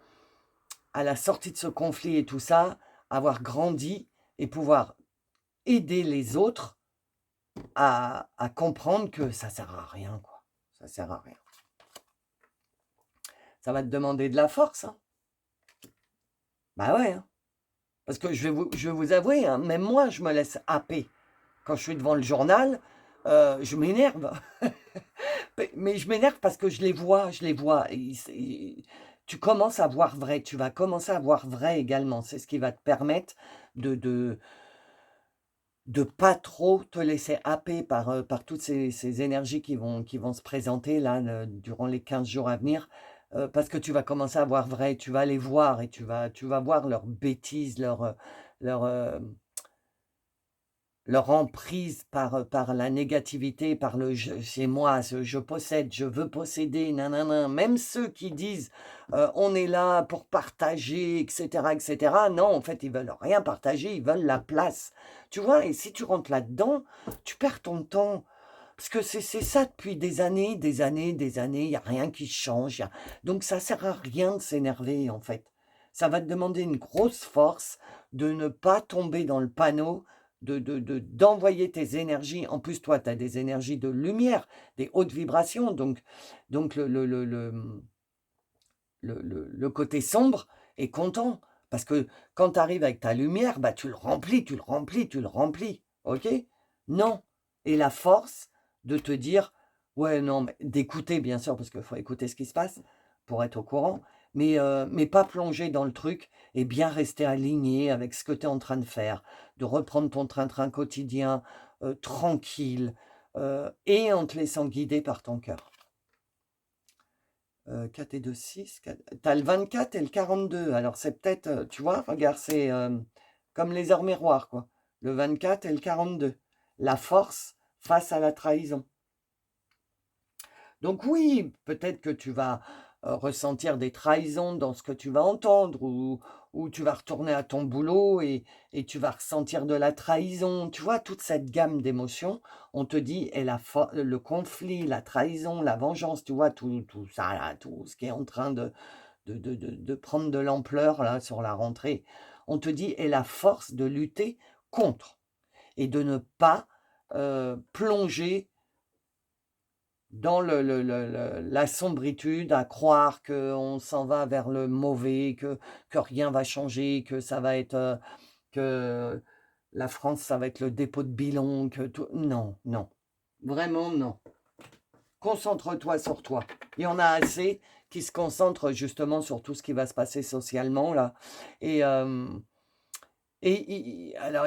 à la sortie de ce conflit et tout ça, avoir grandi et pouvoir aider les autres à comprendre que ça sert à rien, quoi. Ça sert à rien. Ça va te demander de la force, hein. Bah ouais, hein. Parce que je vais vous avouer, hein, même moi, je me laisse happer. Quand je suis devant le journal, je m'énerve. Mais je m'énerve parce que je les vois. Tu commences à voir vrai, tu vas commencer à voir vrai également. C'est ce qui va te permettre de pas trop te laisser happer par toutes ces énergies qui vont se présenter là, durant les 15 jours à venir, parce que tu vas commencer à voir vrai. Tu vas les voir et tu vas voir leurs bêtises, leurs, leur emprise par la négativité, par le c'est moi, je possède, je veux posséder, nanana. Même ceux qui disent on est là pour partager, etc., etc. Non, en fait, ils veulent rien partager, ils veulent la place. Tu vois, et si tu rentres là-dedans, tu perds ton temps. Parce que c'est ça depuis des années, des années, des années, il n'y a rien qui change. Donc ça sert à rien de s'énerver, en fait. Ça va te demander une grosse force de ne pas tomber dans le panneau, d'envoyer tes énergies. En plus, toi, tu as des énergies de lumière, des hautes vibrations. Donc le côté sombre est content. Parce que quand tu arrives avec ta lumière, bah, tu le remplis, tu le remplis, tu le remplis. OK? Non. Et la force de te dire, ouais, non, mais d'écouter, bien sûr, parce qu'il faut écouter ce qui se passe pour être au courant, mais pas plonger dans le truc et bien rester aligné avec ce que tu es en train de faire, de reprendre ton train-train quotidien tranquille et en te laissant guider par ton cœur. 4 et 2, 6. Tu as le 24 et le 42. Alors, c'est peut-être, tu vois, regarde, c'est comme les heures miroirs, quoi. Le 24 et le 42. La force face à la trahison. Donc oui, peut-être que tu vas ressentir des trahisons dans ce que tu vas entendre ou tu vas retourner à ton boulot et tu vas ressentir de la trahison. Tu vois, toute cette gamme d'émotions, on te dit, et le conflit, la trahison, la vengeance, tu vois, tout ça, là, tout ce qui est en train de prendre de l'ampleur là sur la rentrée. On te dit, et la force de lutter contre et de ne pas plonger dans la sombritude, à croire qu'on s'en va vers le mauvais, que rien va changer, que ça va être, que la France, ça va être le dépôt de bilan, que tout non, non. Vraiment non. Concentre-toi sur toi. Il y en a assez qui se concentrent justement sur tout ce qui va se passer socialement là et alors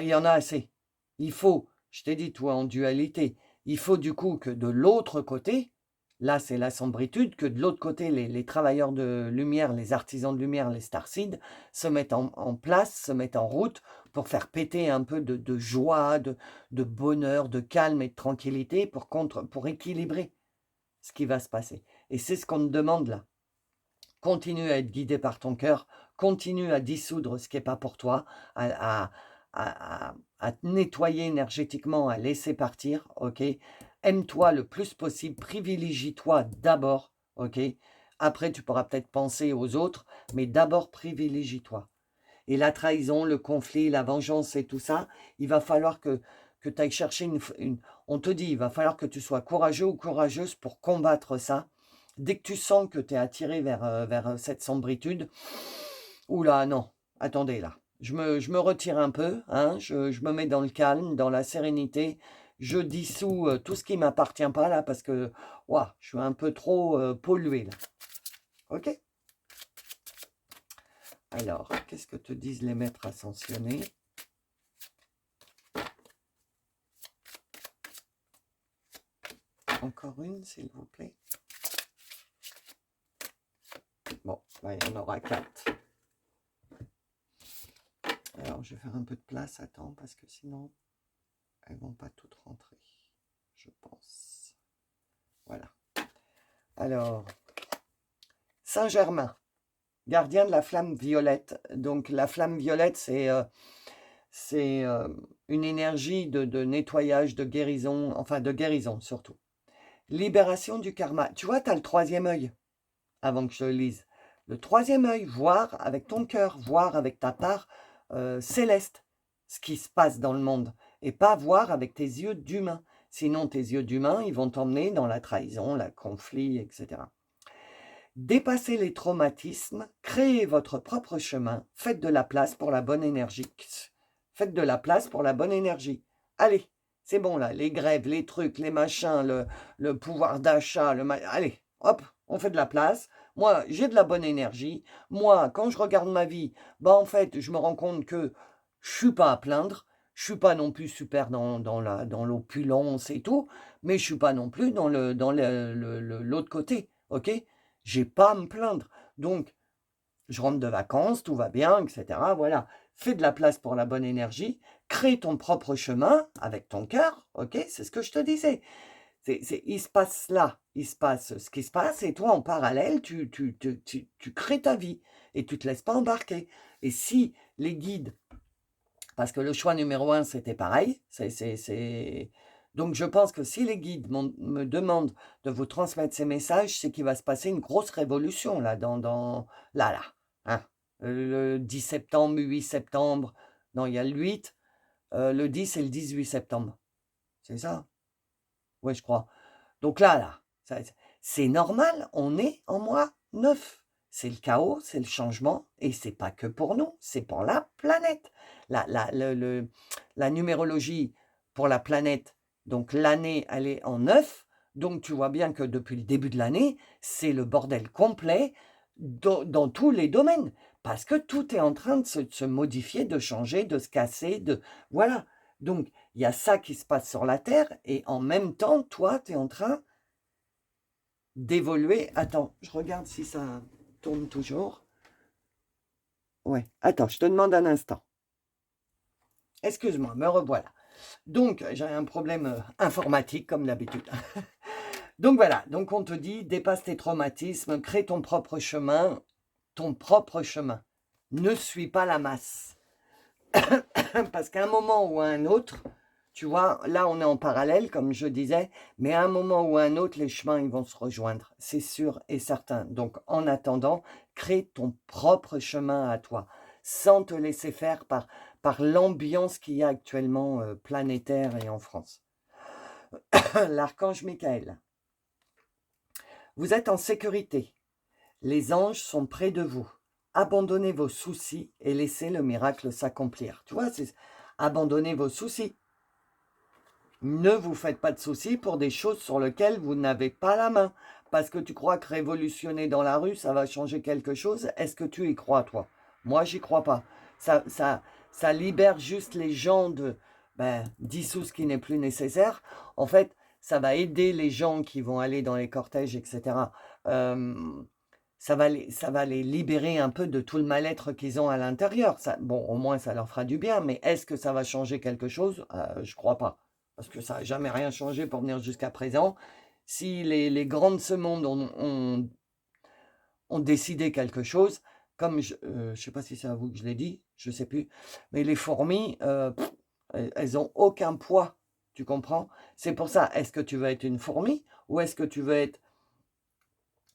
il y en a assez. Il faut, je t'ai dit, toi, en dualité, il faut du coup que de l'autre côté, là c'est la sombritude, que de l'autre côté, les travailleurs de lumière, les artisans de lumière, les starseeds, se mettent en place, se mettent en route pour faire péter un peu de joie, de bonheur, de calme et de tranquillité pour équilibrer ce qui va se passer. Et c'est ce qu'on te demande là. Continue à être guidé par ton cœur, continue à dissoudre ce qui n'est pas pour toi, à te nettoyer énergétiquement, à laisser partir, ok? Aime-toi le plus possible, privilégie-toi d'abord, ok? Après, tu pourras peut-être penser aux autres, mais d'abord privilégie-toi. Et la trahison, le conflit, la vengeance et tout ça, il va falloir que tu ailles chercher On te dit, il va falloir que tu sois courageux ou courageuse pour combattre ça. Dès que tu sens que tu es attiré vers cette sombritude, oula, non, attendez là. Je me retire un peu, hein, je me mets dans le calme, dans la sérénité. Je dissous tout ce qui ne m'appartient pas là parce que ouah, je suis un peu trop pollué là. Ok? Alors, qu'est-ce que te disent les maîtres ascensionnés? Encore une, s'il vous plaît. Bon, là, il y en aura 4. Alors, je vais faire un peu de place, attends, parce que sinon, elles ne vont pas toutes rentrer, je pense. Voilà. Alors, Saint-Germain, gardien de la flamme violette. Donc, la flamme violette, c'est une énergie de nettoyage, de guérison, enfin de guérison surtout. Libération du karma. Tu vois, tu as le troisième œil, avant que je le lise. Le troisième œil, voir avec ton cœur, voir avec ta part céleste ce qui se passe dans le monde, et pas voir avec tes yeux d'humain. Sinon, tes yeux d'humain, ils vont t'emmener dans la trahison, le conflit, etc. Dépassez les traumatismes, créez votre propre chemin, faites de la place pour la bonne énergie. Faites de la place pour la bonne énergie. Allez, c'est bon là, les grèves, les trucs, les machins, le pouvoir d'achat, allez, hop, on fait de la place. Moi, j'ai de la bonne énergie. Moi, quand je regarde ma vie, bah en fait, je me rends compte que je suis pas à plaindre. Je suis pas non plus super dans l'opulence et tout, mais je suis pas non plus dans l'autre côté, ok? J'ai pas à me plaindre. Donc, je rentre de vacances, tout va bien, etc. Voilà. Fais de la place pour la bonne énergie. crée ton propre chemin avec ton cœur, ok? C'est ce que je te disais. Il se passe là, il se passe ce qui se passe, et toi, en parallèle, tu crées ta vie et tu te laisses pas embarquer. Et si les guides, parce que le choix numéro 1, c'était pareil, donc je pense que si les guides me demandent de vous transmettre ces messages, c'est qu'il va se passer une grosse révolution là, là, hein. Le 10 septembre, 8 septembre, non, il y a le 8, le 10 et le 18 septembre. C'est ça? Oui, je crois. Donc là, c'est normal, on est en mois 9. C'est le chaos, c'est le changement, et c'est pas que pour nous, c'est pour la planète. La numérologie pour la planète, donc l'année, elle est en 9, donc tu vois bien que depuis le début de l'année, c'est le bordel complet dans tous les domaines, parce que tout est en train de se modifier, de changer, de se casser, voilà. Donc, il y a ça qui se passe sur la Terre, et en même temps, toi, tu es en train d'évoluer. Attends, je regarde si ça tourne toujours. Ouais, attends, je te demande un instant. Excuse-moi, me revoilà. Donc, j'ai un problème informatique, comme d'habitude. Donc voilà, donc on te dit, dépasse tes traumatismes, crée ton propre chemin, Ne suis pas la masse. Parce qu'à un moment ou à un autre, tu vois, là on est en parallèle, comme je disais, mais à un moment ou à un autre, les chemins ils vont se rejoindre, c'est sûr et certain. Donc en attendant, crée ton propre chemin à toi, sans te laisser faire par l'ambiance qu'il y a actuellement planétaire et en France. L'archange Michael, vous êtes en sécurité. Les anges sont près de vous. Abandonnez vos soucis et laissez le miracle s'accomplir. Tu vois, c'est abandonnez vos soucis. Ne vous faites pas de soucis pour des choses sur lesquelles vous n'avez pas la main. Parce que tu crois que révolutionner dans la rue, ça va changer quelque chose. Est-ce que tu y crois, toi? Moi, j'y crois pas. Ça libère juste les gens de dissous ce qui n'est plus nécessaire. En fait, ça va aider les gens qui vont aller dans les cortèges, etc. Ça va les libérer un peu de tout le mal-être qu'ils ont à l'intérieur. Bon, au moins, ça leur fera du bien. Mais est-ce que ça va changer quelque chose? Je crois pas. Parce que ça n'a jamais rien changé pour venir jusqu'à présent. Si les grands de ce monde ont décidé quelque chose, comme je ne sais pas si c'est à vous que je l'ai dit, je ne sais plus, mais les fourmis, elles n'ont aucun poids, tu comprends? C'est pour ça, est-ce que tu veux être une fourmi ou est-ce que tu veux être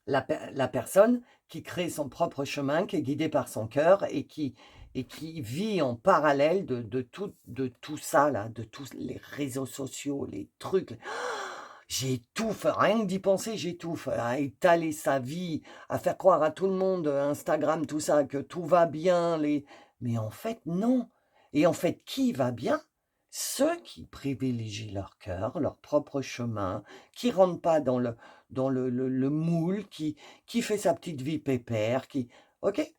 la personne qui crée son propre chemin, qui est guidée par son cœur et qui vit en parallèle de tout ça, là, de tous les réseaux sociaux, les trucs. J'étouffe, rien que d'y penser, j'étouffe. À étaler sa vie, à faire croire à tout le monde, Instagram, tout ça, que tout va bien. Mais en fait, non. Et en fait, qui va bien? Ceux qui privilégient leur cœur, leur propre chemin, qui ne rentrent pas dans le moule, qui fait sa petite vie pépère, OK?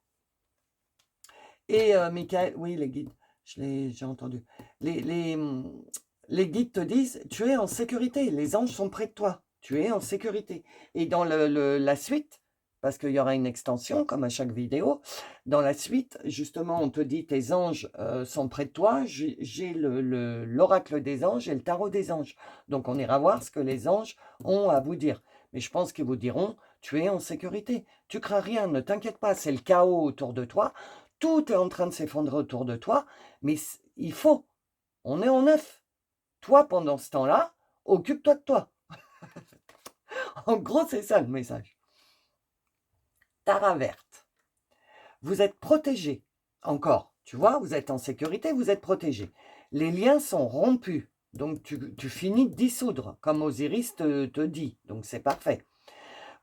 Et Michael, oui, les guides, j'ai entendu. Les guides te disent, tu es en sécurité, les anges sont près de toi, tu es en sécurité. Et dans la suite, parce qu'il y aura une extension, comme à chaque vidéo, dans la suite, justement, on te dit, tes anges sont près de toi, j'ai l'oracle des anges et le tarot des anges. Donc, on ira voir ce que les anges ont à vous dire. Mais je pense qu'ils vous diront, tu es en sécurité, tu crains rien, ne t'inquiète pas, c'est le chaos autour de toi, tout est en train de s'effondrer autour de toi, mais on est en neuf. Toi, pendant ce temps-là, occupe-toi de toi. En gros, c'est ça le message. Tara verte. Vous êtes protégé. Encore, tu vois, vous êtes en sécurité, vous êtes protégé. Les liens sont rompus. Donc, tu finis de dissoudre, comme Osiris te dit. Donc, c'est parfait.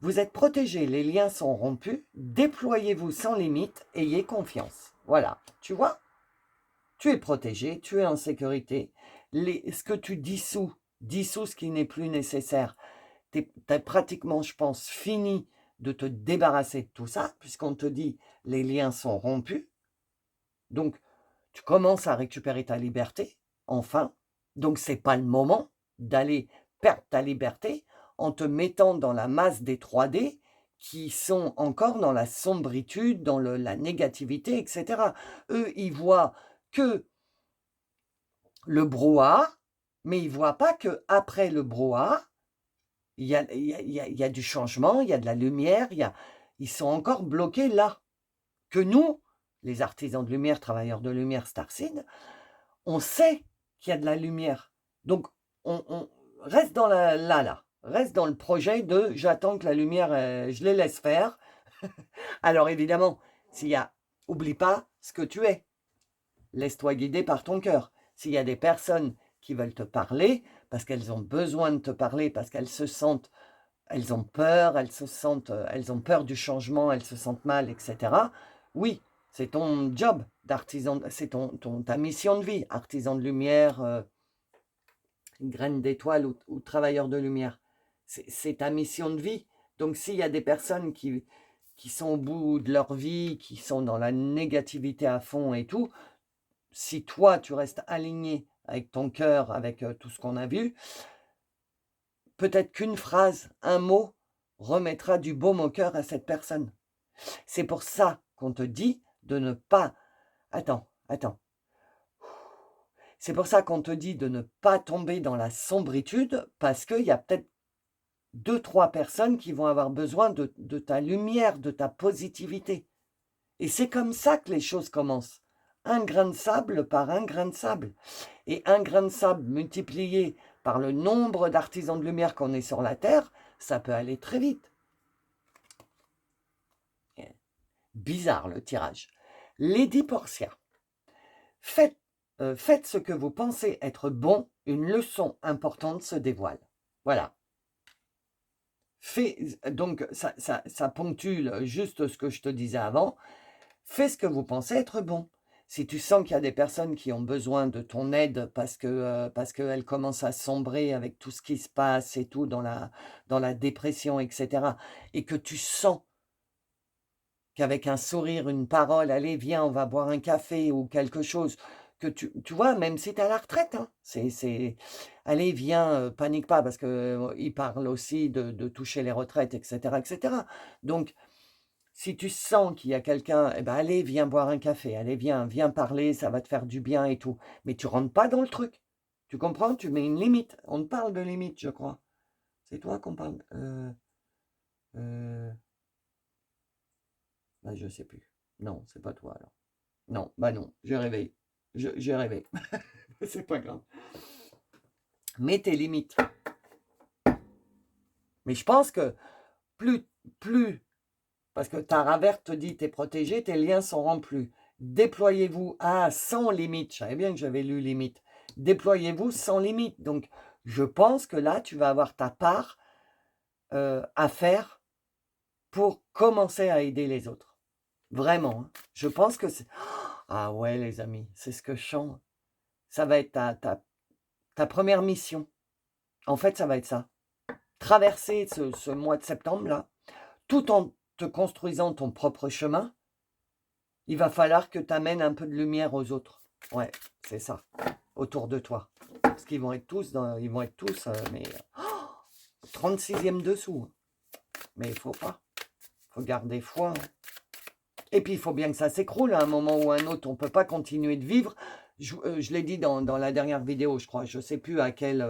Vous êtes protégé, les liens sont rompus. Déployez-vous sans limite, ayez confiance. Voilà, tu vois, tu es protégé, tu es en sécurité. Ce que tu dissous ce qui n'est plus nécessaire. Tu as pratiquement, je pense, fini de te débarrasser de tout ça, puisqu'on te dit les liens sont rompus. Donc, tu commences à récupérer ta liberté, enfin. Donc, ce n'est pas le moment d'aller perdre ta liberté en te mettant dans la masse des 3D qui sont encore dans la sombritude, dans la négativité, etc. Eux, ils voient que le brouhaha, mais ils ne voient pas qu'après le brouhaha, il y a du changement, il y a de la lumière, ils sont encore bloqués là. Que nous, les artisans de lumière, travailleurs de lumière, Starseed, on sait qu'il y a de la lumière. Donc, on reste dans là. Reste dans le projet de j'attends que la lumière, je les laisse faire. Alors évidemment, oublie pas ce que tu es. Laisse-toi guider par ton cœur. S'il y a des personnes qui veulent te parler, parce qu'elles ont besoin de te parler, parce qu'elles se sentent, elles ont peur, elles ont peur du changement, elles se sentent mal, etc. Oui, c'est ton job d'artisan, c'est ta mission de vie, artisan de lumière, graine d'étoile ou travailleur de lumière. C'est ta mission de vie. Donc s'il y a des personnes qui sont au bout de leur vie, qui sont dans la négativité à fond et tout, si toi, tu restes aligné avec ton cœur, avec tout ce qu'on a vu, peut-être qu'une phrase, un mot, remettra du baume au cœur à cette personne. C'est pour ça qu'on te dit de ne pas... Attends. C'est pour ça qu'on te dit de ne pas tomber dans la sombritude, parce qu'il y a peut-être 2-3 personnes qui vont avoir besoin de ta lumière, de ta positivité. Et c'est comme ça que les choses commencent. Un grain de sable par un grain de sable. Et un grain de sable multiplié par le nombre d'artisans de lumière qu'on est sur la Terre, ça peut aller très vite. Bizarre le tirage. Lady Portia, faites ce que vous pensez être bon, une leçon importante se dévoile. Voilà. Donc ça ponctue juste ce que je te disais avant. Fais ce que vous pensez être bon. Si tu sens qu'il y a des personnes qui ont besoin de ton aide parce qu'elles commencent à sombrer avec tout ce qui se passe et tout dans la dépression, etc. Et que tu sens qu'avec un sourire, une parole, allez, viens, on va boire un café ou quelque chose, que tu vois, même si tu es à la retraite, hein, allez, viens, panique pas, parce qu'il parle aussi de toucher les retraites, etc., etc. Donc, si tu sens qu'il y a quelqu'un, eh ben, allez, viens boire un café, allez, viens parler, ça va te faire du bien et tout. Mais tu rentres pas dans le truc. Tu comprends? Tu mets une limite. On te parle de limite, je crois. C'est toi qu'on parle. Bah, je sais plus. Non, c'est pas toi alors. Non, bah non, j'ai rêvé. J'ai rêvé. C'est pas grave. Mets tes limites. Mais je pense que plus, parce que Tara Verte te dit t'es protégé, tes liens sont remplis. Déployez-vous sans limite. Je savais bien que j'avais lu limite. Déployez-vous sans limite. Donc, je pense que là, tu vas avoir ta part à faire pour commencer à aider les autres. Vraiment. Hein. Je pense que c'est... Ah ouais, les amis, c'est ce que je sens. Ça va être ta première mission. En fait, ça va être ça. Traverser ce mois de septembre-là, tout en te construisant ton propre chemin, il va falloir que tu amènes un peu de lumière aux autres. Ouais, c'est ça. Autour de toi. Parce qu'ils vont être tous, mais 36e dessous. Mais il faut pas. Il faut garder foi. Hein. Et puis, il faut bien que ça s'écroule à un moment ou à un autre. On ne peut pas continuer de vivre. Je l'ai dit dans la dernière vidéo, je crois. Je ne sais plus à quel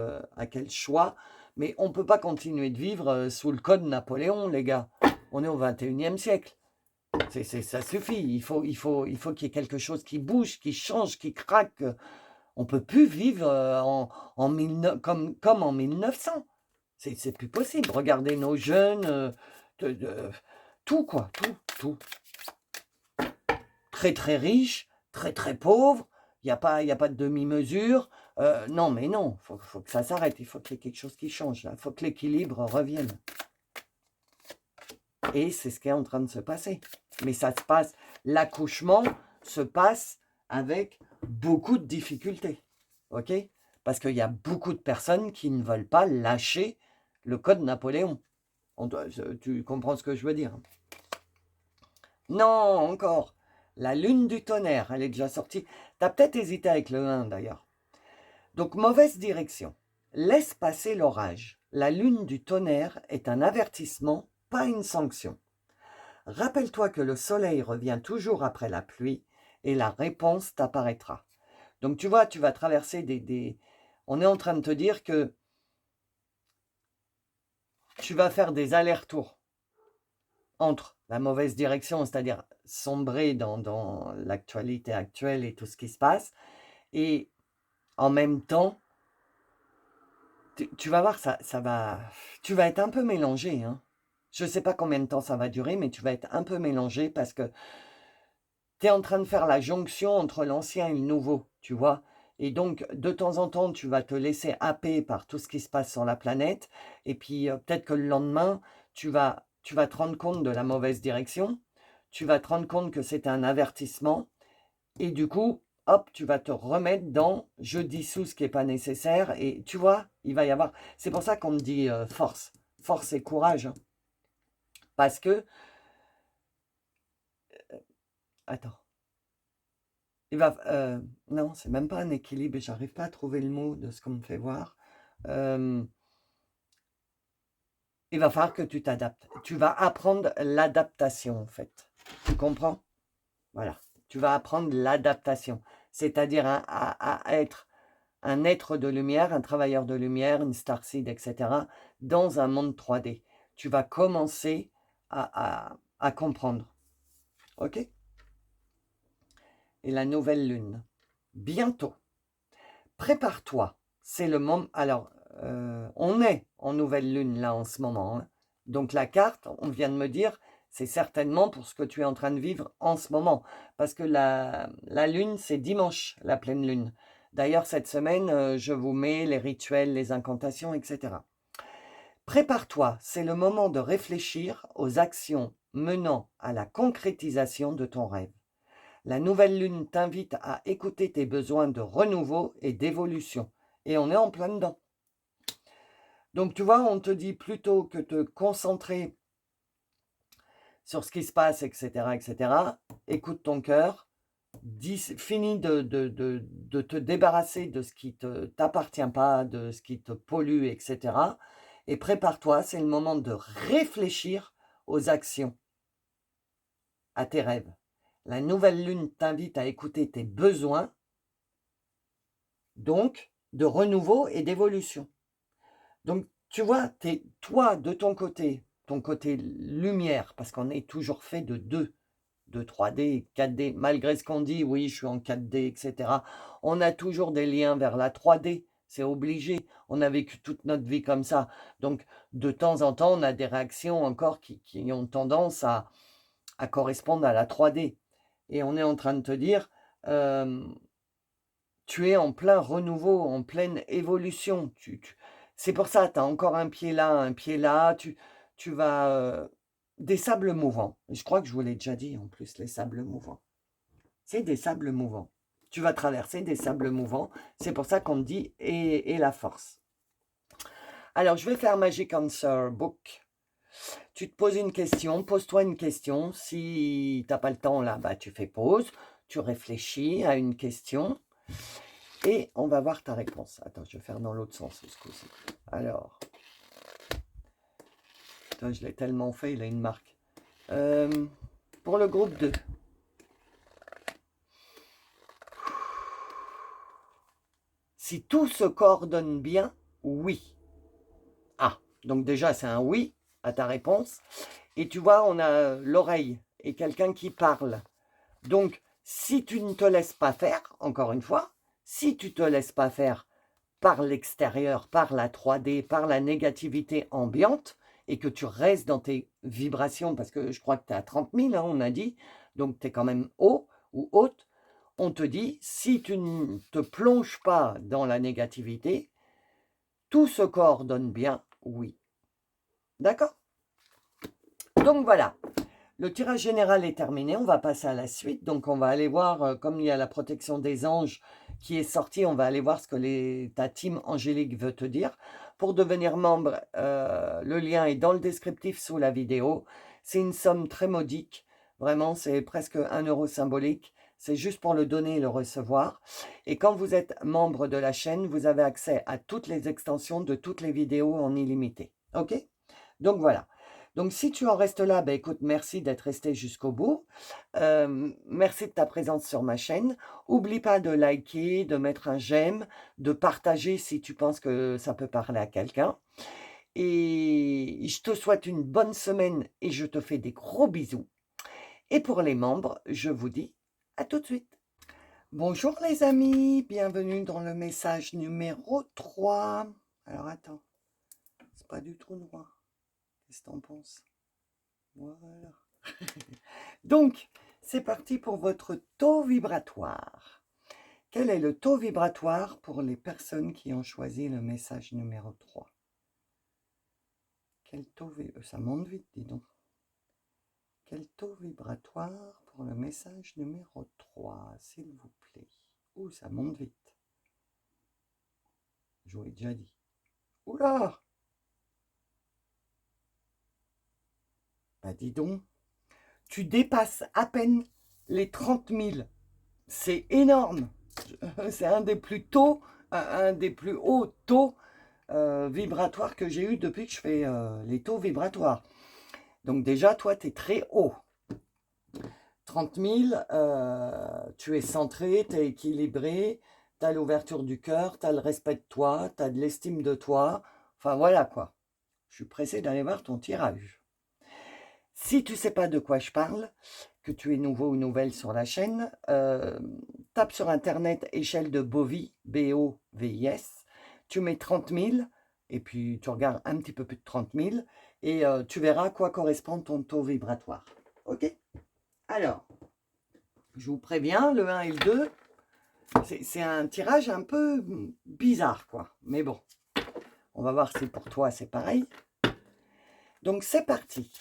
choix. Mais on ne peut pas continuer de vivre sous le code Napoléon, les gars. On est au 21e siècle. Ça suffit. Il faut qu'il y ait quelque chose qui bouge, qui change, qui craque. On ne peut plus vivre comme en 1900. C'est plus possible. Regardez nos jeunes. Tout, quoi. Tout. Très, très riches, très, très pauvres. Il n'y a pas de demi-mesure. Non, mais non. Il faut que ça s'arrête. Il faut qu'il y ait quelque chose qui change. Il faut que l'équilibre revienne. Et c'est ce qui est en train de se passer. Mais ça se passe, l'accouchement se passe avec beaucoup de difficultés. OK? Parce qu'il y a beaucoup de personnes qui ne veulent pas lâcher le code Napoléon. Tu comprends ce que je veux dire? Non, encore. La lune du tonnerre, elle est déjà sortie. Tu as peut-être hésité avec le 1 d'ailleurs. Donc, mauvaise direction. Laisse passer l'orage. La lune du tonnerre est un avertissement, pas une sanction. Rappelle-toi que le soleil revient toujours après la pluie et la réponse t'apparaîtra. Donc, tu vois, tu vas traverser On est en train de te dire que tu vas faire des allers-retours entre la mauvaise direction, c'est-à-dire sombrer dans l'actualité actuelle et tout ce qui se passe, et en même temps, tu vas voir, tu vas être un peu mélangé, hein. Je ne sais pas combien de temps ça va durer, mais tu vas être un peu mélangé parce que tu es en train de faire la jonction entre l'ancien et le nouveau, tu vois. Et donc, de temps en temps, tu vas te laisser happer par tout ce qui se passe sur la planète. Et puis, peut-être que le lendemain, tu vas te rendre compte de la mauvaise direction. Tu vas te rendre compte que c'est un avertissement. Et du coup, hop, tu vas te remettre dans je dissous ce qui n'est pas nécessaire. Et tu vois, il va y avoir. C'est pour ça qu'on me dit force. Force et courage, hein. Parce que. Attends. Non, c'est même pas un équilibre. J'arrive pas à trouver le mot de ce qu'on me fait voir. Euh, il va falloir que tu t'adaptes. Tu vas apprendre l'adaptation, en fait. Tu comprends? Voilà. Tu vas apprendre l'adaptation. C'est-à-dire à être un être de lumière, un travailleur de lumière, une starseed, etc., dans un monde 3D. Tu vas commencer à comprendre. OK? Et la nouvelle lune. Bientôt. Prépare-toi. C'est le moment. Alors, on est en nouvelle lune là en ce moment, hein. Donc la carte, on vient de me dire, c'est certainement pour ce que tu es en train de vivre en ce moment. Parce que la lune, c'est dimanche, la pleine lune. D'ailleurs, cette semaine, je vous mets les rituels, les incantations, etc. Prépare-toi, c'est le moment de réfléchir aux actions menant à la concrétisation de ton rêve. La nouvelle lune t'invite à écouter tes besoins de renouveau et d'évolution. Et on est en plein dedans. Donc, tu vois, on te dit plutôt que te concentrer sur ce qui se passe, etc., etc., écoute ton cœur, finis de te débarrasser de ce qui ne t'appartient pas, de ce qui te pollue, etc. Et prépare-toi, c'est le moment de réfléchir aux actions, à tes rêves. La nouvelle lune t'invite à écouter tes besoins, donc de renouveau et d'évolution. Donc, tu vois, toi, de ton côté lumière, parce qu'on est toujours fait de 3D, 4D, malgré ce qu'on dit, oui, je suis en 4D, etc. On a toujours des liens vers la 3D, c'est obligé. On a vécu toute notre vie comme ça. Donc, de temps en temps, on a des réactions encore qui ont tendance à correspondre à la 3D. Et on est en train de te dire, tu es en plein renouveau, en pleine évolution. C'est pour ça, tu as encore un pied là, tu vas... des sables mouvants. Je crois que je vous l'ai déjà dit en plus, les sables mouvants. C'est des sables mouvants. Tu vas traverser des sables mouvants. C'est pour ça qu'on te dit et la force. Alors, je vais faire Magic Answer Book. Tu te poses une question, pose-toi une question. Si tu n'as pas le temps là, bah, tu fais pause. Tu réfléchis à une question. Et on va voir ta réponse. Attends, je vais faire dans l'autre sens ce coup-ci. Alors. Putain, je l'ai tellement fait, il a une marque. Pour le groupe 2. Si tout se coordonne bien, oui. Ah, donc déjà, c'est un oui à ta réponse. Et tu vois, on a l'oreille et quelqu'un qui parle. Donc, si tu ne te laisses pas faire, encore une fois, si tu ne te laisses pas faire par l'extérieur, par la 3D, par la négativité ambiante, et que tu restes dans tes vibrations, parce que je crois que tu es à 30 000, hein, on a dit, donc tu es quand même haut ou haute, on te dit, si tu ne te plonges pas dans la négativité, tout se coordonne bien, oui. D'accord? Donc voilà, le tirage général est terminé, on va passer à la suite. Donc on va aller voir, comme il y a la protection des anges qui est sortie, on va aller voir ce que ta team angélique veut te dire. Pour devenir membre, le lien est dans le descriptif sous la vidéo. C'est une somme très modique, vraiment c'est presque 1 euro symbolique. C'est juste pour le donner et le recevoir. Et quand vous êtes membre de la chaîne, vous avez accès à toutes les extensions de toutes les vidéos en illimité. OK? Donc voilà. Donc si tu en restes là, ben écoute, merci d'être resté jusqu'au bout. Merci de ta présence sur ma chaîne. Oublie pas de liker, de mettre un j'aime, de partager si tu penses que ça peut parler à quelqu'un. Et je te souhaite une bonne semaine et je te fais des gros bisous. Et pour les membres, je vous dis à tout de suite. Bonjour les amis, bienvenue dans le message numéro 3. Alors attends, c'est pas du tout noir. Qu'est-ce que t'en penses? Voilà. Donc, c'est parti pour votre taux vibratoire. Quel est le taux vibratoire pour les personnes qui ont choisi le message numéro 3? Quel taux vibratoire? Ça monte vite, dis donc. Quel taux vibratoire pour le message numéro 3, s'il vous plaît? Ouh, ça monte vite. Je vous l'ai déjà dit. Oula! Bah dis donc, tu dépasses à peine les 30 000. C'est énorme. C'est un des plus hauts taux vibratoires que j'ai eu depuis que je fais les taux vibratoires. Donc déjà, toi, tu es très haut. 30 000, tu es centré, tu es équilibré, tu as l'ouverture du cœur, tu as le respect de toi, tu as de l'estime de toi. Enfin, voilà quoi. Je suis pressé d'aller voir ton tirage. Si tu ne sais pas de quoi je parle, que tu es nouveau ou nouvelle sur la chaîne, tape sur Internet échelle de Bovie, B-O-V-I-S, tu mets 30 000, et puis tu regardes un petit peu plus de 30 000, et tu verras à quoi correspond ton taux vibratoire. Ok? Alors, je vous préviens, le 1 et le 2, c'est un tirage un peu bizarre, quoi. Mais bon, on va voir si pour toi c'est pareil. Donc c'est parti.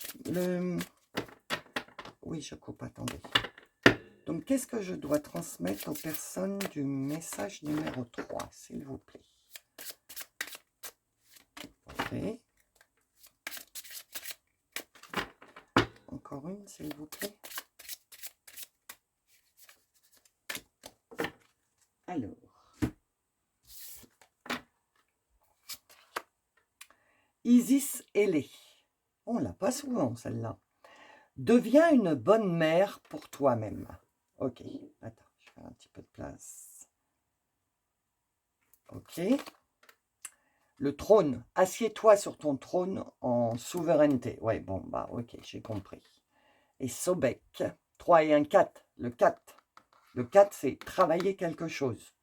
Oui, je coupe, attendez. Donc qu'est-ce que je dois transmettre aux personnes du message numéro 3, s'il vous plaît? Ok. Encore une, s'il vous plaît. Alors. Isis Ailey. On l'a pas souvent, celle-là. Deviens une bonne mère pour toi-même. Ok, attends, je vais faire un petit peu de place. Ok. Le trône. Assieds-toi sur ton trône en souveraineté. Ouais, bon, bah ok, j'ai compris. Et Sobek. 3 et 1, 4. Le 4. Le 4, c'est travailler quelque chose.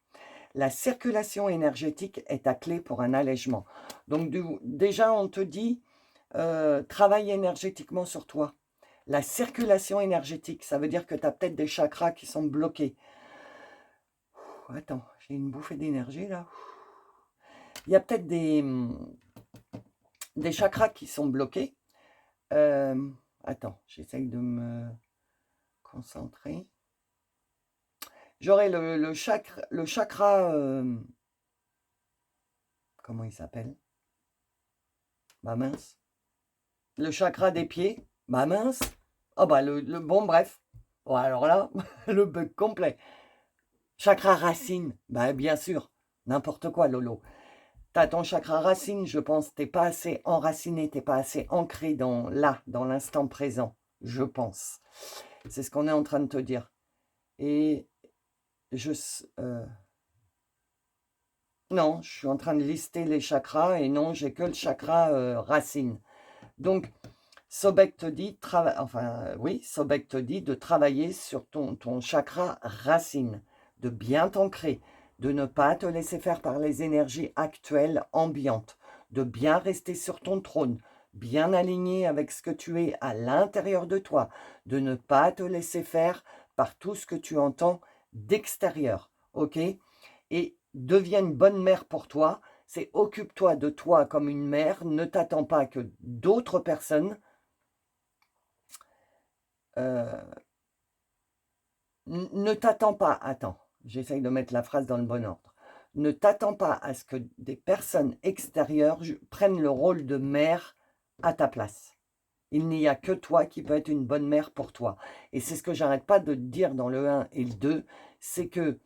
La circulation énergétique est ta clé pour un allègement. Donc, déjà, on te dit, travaille énergétiquement sur toi. La circulation énergétique, ça veut dire que tu as peut-être des chakras qui sont bloqués. Attends, j'ai une bouffée d'énergie là. Il y a peut-être des chakras qui sont bloqués. Attends, j'essaye de me concentrer. J'aurai le chakra, comment il s'appelle? Bah mince. Le chakra des pieds, bah mince. Oh bah bon bref. Bon alors là, le bug complet. Chakra racine, bah bien sûr. N'importe quoi Lolo. T'as ton chakra racine, je pense, t'es pas assez enraciné, t'es pas assez ancré dans l'instant présent, je pense. C'est ce qu'on est en train de te dire. Et non, je suis en train de lister les chakras et non, j'ai que le chakra racine. Donc, Sobek te dit, Sobek te dit de travailler sur ton chakra racine, de bien t'ancrer, de ne pas te laisser faire par les énergies actuelles ambiantes, de bien rester sur ton trône, bien aligné avec ce que tu es à l'intérieur de toi, de ne pas te laisser faire par tout ce que tu entends d'extérieur, ok? Et deviens une bonne mère pour toi, c'est occupe-toi de toi comme une mère, ne t'attends pas que d'autres personnes ne t'attends pas, attends, j'essaye de mettre la phrase dans le bon ordre. Ne t'attends pas à ce que des personnes extérieures prennent le rôle de mère à ta place. Il n'y a que toi qui peux être une bonne mère pour toi. Et c'est ce que j'arrête pas de dire dans le 1 et le 2, c'est que,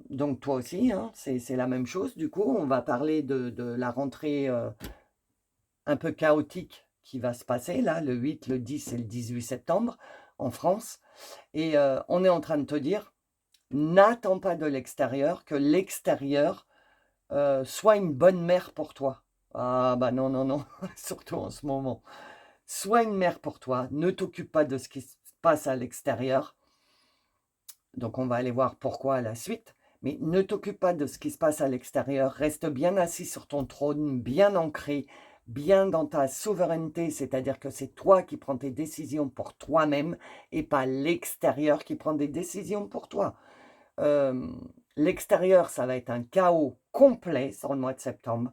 donc toi aussi, hein, c'est la même chose. Du coup, on va parler de la rentrée un peu chaotique qui va se passer, là, le 8, le 10 et le 18 septembre, en France. Et on est en train de te dire, n'attends pas de l'extérieur, que l'extérieur soit une bonne mère pour toi. Ah bah non, non, non, surtout en ce moment. Sois une mère pour toi, ne t'occupe pas de ce qui se passe à l'extérieur. Donc on va aller voir pourquoi à la suite. Mais ne t'occupe pas de ce qui se passe à l'extérieur. Reste bien assis sur ton trône, bien ancré, bien dans ta souveraineté. C'est-à-dire que c'est toi qui prends tes décisions pour toi-même et pas l'extérieur qui prend des décisions pour toi. L'extérieur, ça va être un chaos complet sur le mois de septembre.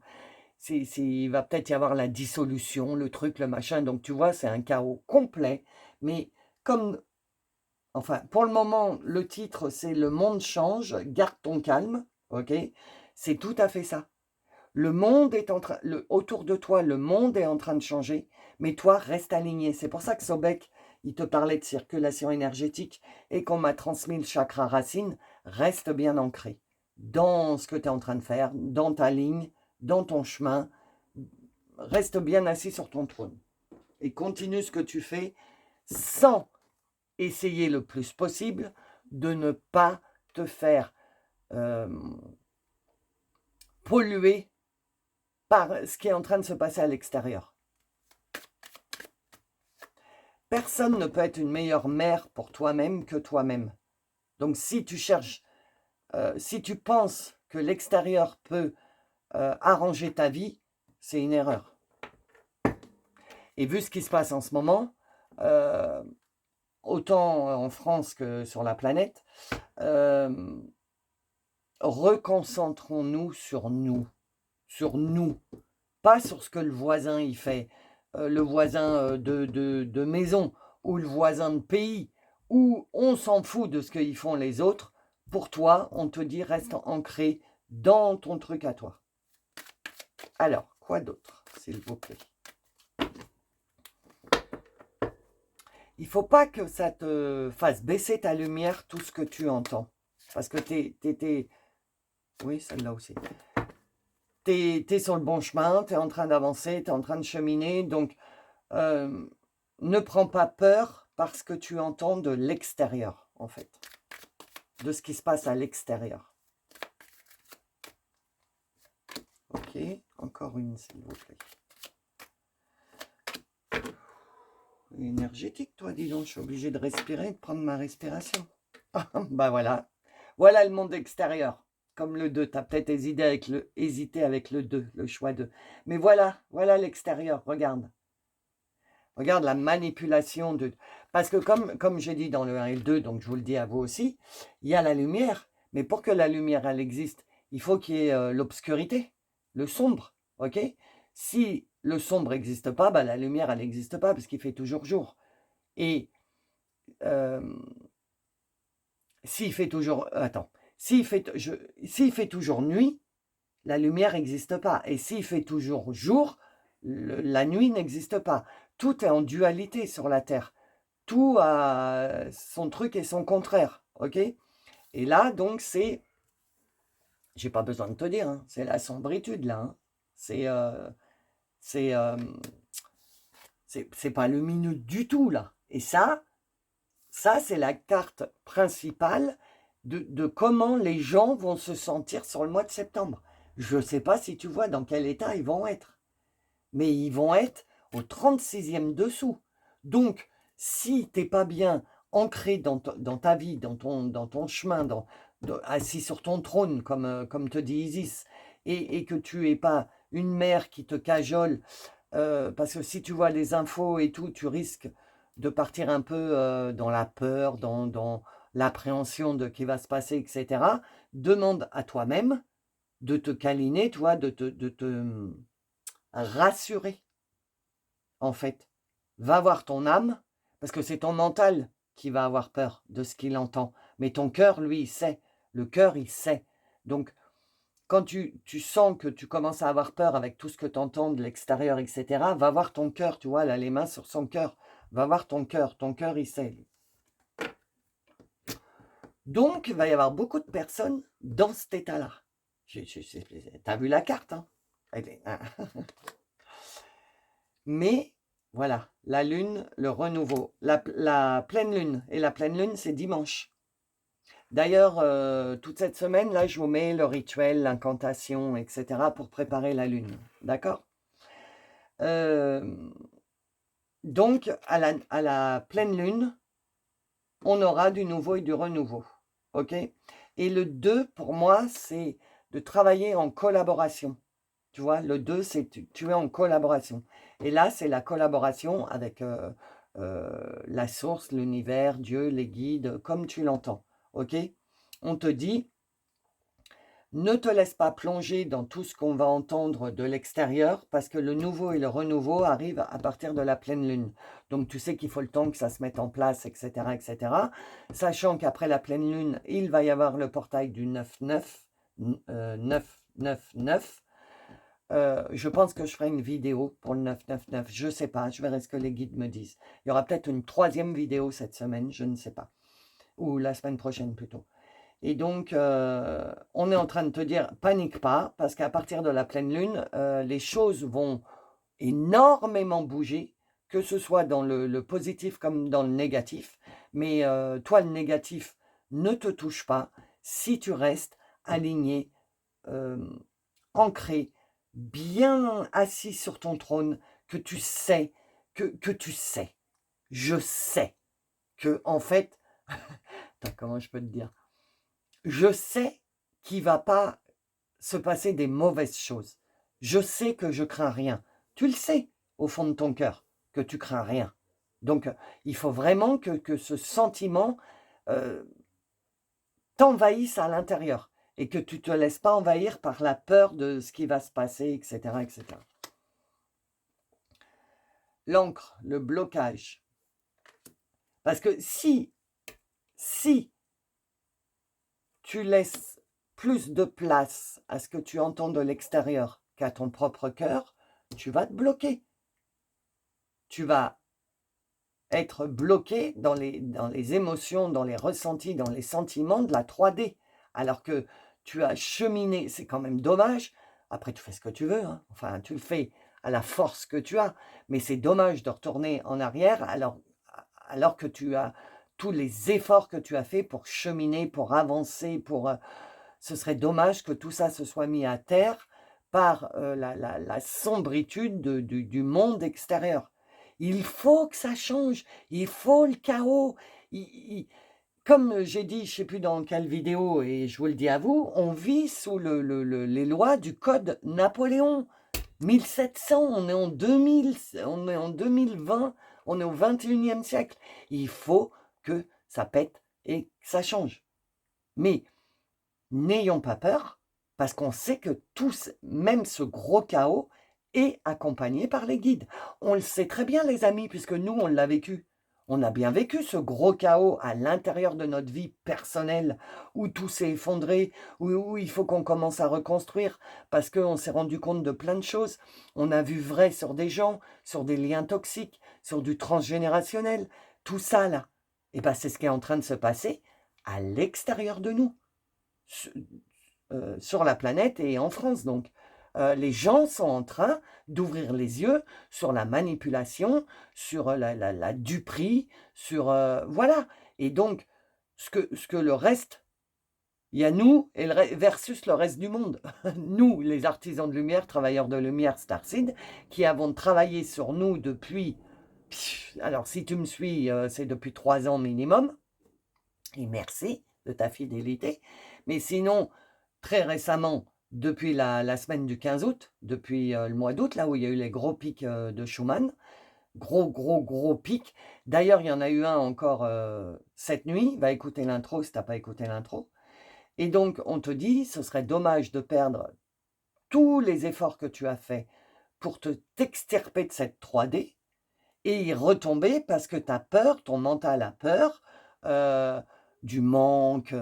Il va peut-être y avoir la dissolution, le truc, le machin. Donc tu vois, c'est un chaos complet. Mais comme enfin, pour le moment, le titre, c'est «Le monde change, garde ton calme», ok? C'est tout à fait ça. Le monde est en train, autour de toi, le monde est en train de changer, mais toi, reste aligné. C'est pour ça que Sobek, il te parlait de circulation énergétique et qu'on m'a transmis le chakra racine. Reste bien ancré dans ce que tu es en train de faire, dans ta ligne, dans ton chemin. Reste bien assis sur ton trône et continue ce que tu fais sans essayer le plus possible de ne pas te faire polluer par ce qui est en train de se passer à l'extérieur. Personne ne peut être une meilleure mère pour toi-même que toi-même. Donc si tu cherches, si tu penses que l'extérieur peut arranger ta vie, c'est une erreur. Et vu ce qui se passe en ce moment, autant en France que sur la planète, reconcentrons-nous, pas sur ce que le voisin y fait, le voisin de maison ou le voisin de pays, où on s'en fout de ce qu'ils font les autres. Pour toi, on te dit reste ancré dans ton truc à toi. Alors, quoi d'autre, s'il vous plaît? Il ne faut pas que ça te fasse baisser ta lumière, tout ce que tu entends. Parce que oui, celle-là aussi. Tu es sur le bon chemin, tu es en train d'avancer, tu es en train de cheminer. Donc, ne prends pas peur parce que tu entends de l'extérieur, en fait. De ce qui se passe à l'extérieur. Ok, encore une, s'il vous plaît. Énergétique, toi, dis donc. Je suis obligé de respirer, de prendre ma respiration. Bah voilà. Voilà le monde extérieur. Comme le 2, tu as peut-être hésité avec le 2, le choix 2. Mais voilà, voilà l'extérieur, regarde. Regarde la manipulation de... Parce que comme j'ai dit dans le 1 et le 2, donc je vous le dis à vous aussi, il y a la lumière. Mais pour que la lumière, elle existe, il faut qu'il y ait l'obscurité, le sombre. Ok? Si le sombre n'existe pas, bah, la lumière, elle n'existe pas parce qu'il fait toujours jour. Et s'il fait toujours... Attends. S'il fait toujours nuit, la lumière n'existe pas. Et s'il fait toujours jour, la nuit n'existe pas. Tout est en dualité sur la Terre. Tout a son truc et son contraire. Ok? Et là, donc, j'ai pas besoin de te dire, hein, c'est la sombritude, là. Hein. C'est pas lumineux du tout, là. Et ça c'est la carte principale de comment les gens vont se sentir sur le mois de septembre. Je ne sais pas si tu vois dans quel état ils vont être. Mais ils vont être au 36e dessous. Donc, si tu n'es pas bien ancré dans ta vie, dans ton chemin, assis sur ton trône, comme te dit Isis, et que tu n'es pas une mère qui te cajole, parce que si tu vois les infos et tout, tu risques de partir un peu dans la peur, dans l'appréhension de ce qui va se passer, etc. Demande à toi-même de te câliner, toi, de te rassurer, en fait. Va voir ton âme, parce que c'est ton mental qui va avoir peur de ce qu'il entend. Mais ton cœur, lui, il sait. Le cœur, il sait. Donc, quand tu sens que tu commences à avoir peur avec tout ce que tu entends de l'extérieur, etc., va voir ton cœur, tu vois, là, les mains sur son cœur. Va voir ton cœur, il sait. Donc, il va y avoir beaucoup de personnes dans cet état-là. Tu as vu la carte, hein? Mais Voilà, la lune, le renouveau. La pleine lune. Et la pleine lune, c'est dimanche. D'ailleurs, toute cette semaine, là, je vous mets le rituel, l'incantation, etc. pour préparer la lune. D'accord? Donc, à la pleine lune, on aura du nouveau et du renouveau. OK? Et le 2, pour moi, c'est de travailler en collaboration. Tu vois, le 2, c'est tu es en collaboration. Et là, c'est la collaboration avec la source, l'univers, Dieu, les guides, comme tu l'entends. OK? On te dit, ne te laisse pas plonger dans tout ce qu'on va entendre de l'extérieur parce que le nouveau et le renouveau arrivent à partir de la pleine lune. Donc, tu sais qu'il faut le temps que ça se mette en place, etc., etc. Sachant qu'après la pleine lune, il va y avoir le portail du 9-9, 9-9-9. Je pense que je ferai une vidéo pour le 999. Je ne sais pas, je verrai ce que les guides me disent. Il y aura peut-être une 3e vidéo cette semaine, je ne sais pas. Ou la semaine prochaine plutôt. Et donc, on est en train de te dire, panique pas, parce qu'à partir de la pleine lune, les choses vont énormément bouger, que ce soit dans le positif comme dans le négatif. Mais toi, le négatif ne te touche pas si tu restes aligné, ancré, bien assis sur ton trône, que tu sais, que tu sais, je sais, que en fait, attends, comment je peux te dire? Je sais qu'il ne va pas se passer des mauvaises choses. Je sais que je crains rien. Tu le sais, au fond de ton cœur, que tu crains rien. Donc, il faut vraiment que ce sentiment t'envahisse à l'intérieur et que tu ne te laisses pas envahir par la peur de ce qui va se passer, etc., etc. L'encre, le blocage. Parce que si tu laisses plus de place à ce que tu entends de l'extérieur qu'à ton propre cœur, tu vas te bloquer. Tu vas être bloqué dans les émotions, dans les ressentis, dans les sentiments de la 3D. Alors que tu as cheminé, c'est quand même dommage. Après, tu fais ce que tu veux, hein. Enfin, tu le fais à la force que tu as. Mais c'est dommage de retourner en arrière alors que tu as tous les efforts que tu as fait pour cheminer, pour avancer, ce serait dommage que tout ça se soit mis à terre par la sombritude du monde extérieur. Il faut que ça change, il faut le chaos. Comme j'ai dit, je ne sais plus dans quelle vidéo, et je vous le dis à vous, on vit sous les lois du code Napoléon. 1700, on est en 2000, on est en 2020, on est au 21e siècle. Il faut que ça pète et que ça change. Mais n'ayons pas peur, parce qu'on sait que même ce gros chaos, est accompagné par les guides. On le sait très bien, les amis, puisque nous, on l'a vécu. On a bien vécu ce gros chaos à l'intérieur de notre vie personnelle, où tout s'est effondré, où il faut qu'on commence à reconstruire, parce qu'on s'est rendu compte de plein de choses. On a vu vrai sur des gens, sur des liens toxiques, sur du transgénérationnel. Tout ça, là, et ben, c'est ce qui est en train de se passer à l'extérieur de nous. Sur la planète et en France. Donc, les gens sont en train d'ouvrir les yeux sur la manipulation, sur la duperie, sur... voilà. Et donc, ce que le reste, il y a nous et versus le reste du monde. Nous, les artisans de lumière, travailleurs de lumière, Starseed, qui avons travaillé sur nous depuis... Alors, si tu me suis, c'est depuis 3 ans minimum. Et merci de ta fidélité. Mais sinon, très récemment, depuis la semaine du 15 août, depuis le mois d'août, là où il y a eu les gros pics de Schumann, gros pics. D'ailleurs, il y en a eu un encore cette nuit. Va écouter l'intro si tu n'as pas écouté l'intro. Et donc, on te dit, ce serait dommage de perdre tous les efforts que tu as faits pour t'extirper de cette 3D et y retomber parce que tu as peur, ton mental a peur du manque.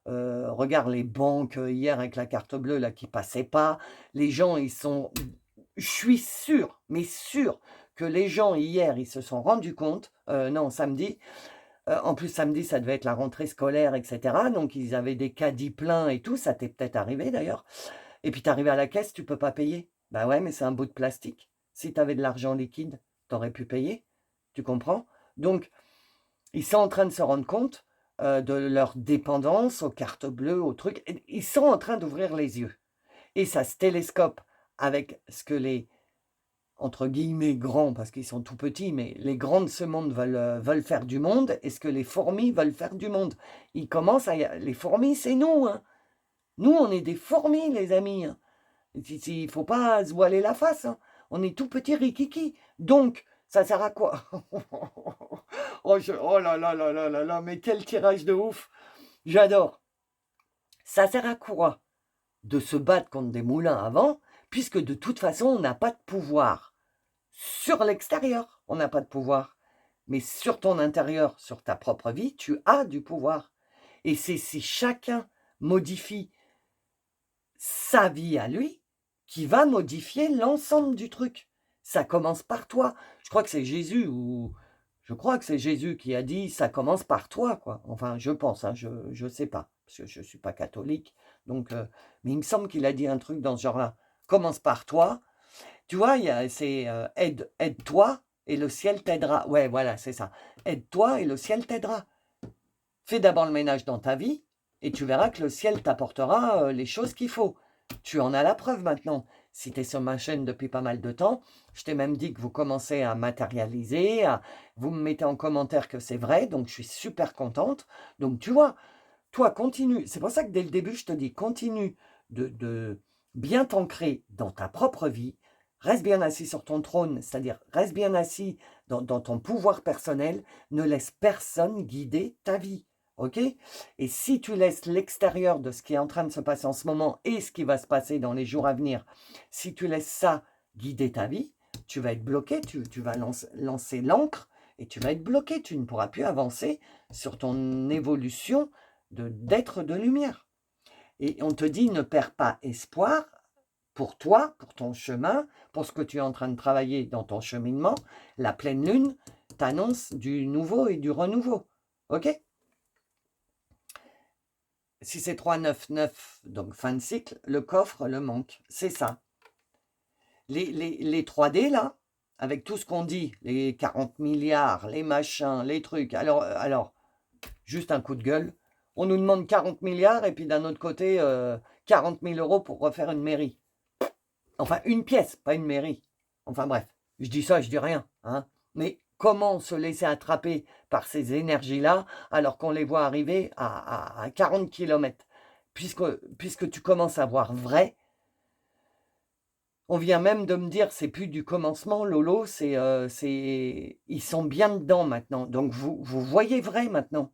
Regarde les banques hier avec la carte bleue là qui passait pas. Les gens, ils sont... Je suis sûr, mais sûr que les gens hier, ils se sont rendus compte, non, samedi, en plus samedi, ça devait être la rentrée scolaire, etc. Donc ils avaient des caddies pleins et tout, ça t'est peut-être arrivé d'ailleurs. Et puis tu arrives à la caisse, tu peux pas payer. Bah ouais, mais c'est un bout de plastique. Si tu avais de l'argent liquide, t'aurais pu payer. Tu comprends? Donc, ils sont en train de se rendre compte de leur dépendance aux cartes bleues, aux trucs. Ils sont en train d'ouvrir les yeux. Et ça se télescope avec ce que les, entre guillemets, grands, parce qu'ils sont tout petits, mais les grands de ce monde veulent faire du monde, et ce que les fourmis veulent faire du monde. Ils commencent à... Les fourmis, c'est nous, hein. Nous, on est des fourmis, les amis, hein. Il ne faut pas se voiler la face, hein. On est tout petits rikiki. Donc, ça sert à quoi? Oh là là là là là là, mais quel tirage de ouf! J'adore. Ça sert à quoi de se battre contre des moulins à vent, puisque de toute façon, on n'a pas de pouvoir. Sur l'extérieur, on n'a pas de pouvoir. Mais sur ton intérieur, sur ta propre vie, tu as du pouvoir. Et c'est si chacun modifie sa vie à lui qui va modifier l'ensemble du truc. Ça commence par toi. Je crois que c'est Jésus qui a dit ça commence par toi, quoi. Enfin, je pense, hein, je sais pas, parce que je suis pas catholique. Donc, mais il me semble qu'il a dit un truc dans ce genre-là. Commence par toi. Tu vois, c'est aide-toi et le ciel t'aidera. Ouais, voilà, c'est ça. Aide-toi et le ciel t'aidera. Fais d'abord le ménage dans ta vie et tu verras que le ciel t'apportera les choses qu'il faut. Tu en as la preuve maintenant. Si tu es sur ma chaîne depuis pas mal de temps, je t'ai même dit que vous commencez à matérialiser, vous me mettez en commentaire que c'est vrai, donc je suis super contente. Donc tu vois, toi continue. C'est pour ça que dès le début, je te dis, continue de bien t'ancrer dans ta propre vie. Reste bien assis sur ton trône, c'est-à-dire reste bien assis dans ton pouvoir personnel. Ne laisse personne guider ta vie. OK? Et si tu laisses l'extérieur de ce qui est en train de se passer en ce moment et ce qui va se passer dans les jours à venir, si tu laisses ça guider ta vie, tu vas être bloqué, tu vas lancer l'ancre et tu vas être bloqué. Tu ne pourras plus avancer sur ton évolution d'être de lumière. Et on te dit ne perds pas espoir pour toi, pour ton chemin, pour ce que tu es en train de travailler dans ton cheminement. La pleine lune t'annonce du nouveau et du renouveau. OK? Si c'est 3, 9, 9, donc fin de cycle, le coffre, le manque. C'est ça. Les 3D, là, avec tout ce qu'on dit, les 40 milliards, les machins, les trucs. Alors, juste un coup de gueule. On nous demande 40 milliards et puis d'un autre côté, 40 000 euros pour refaire une mairie. Enfin, une pièce, pas une mairie. Enfin bref, je dis ça, je dis rien, hein. Mais comment se laisser attraper par ces énergies-là alors qu'on les voit arriver à 40 km? Puisque tu commences à voir vrai, on vient même de me dire, c'est plus du commencement, Lolo, ils sont bien dedans maintenant. Donc vous voyez vrai maintenant.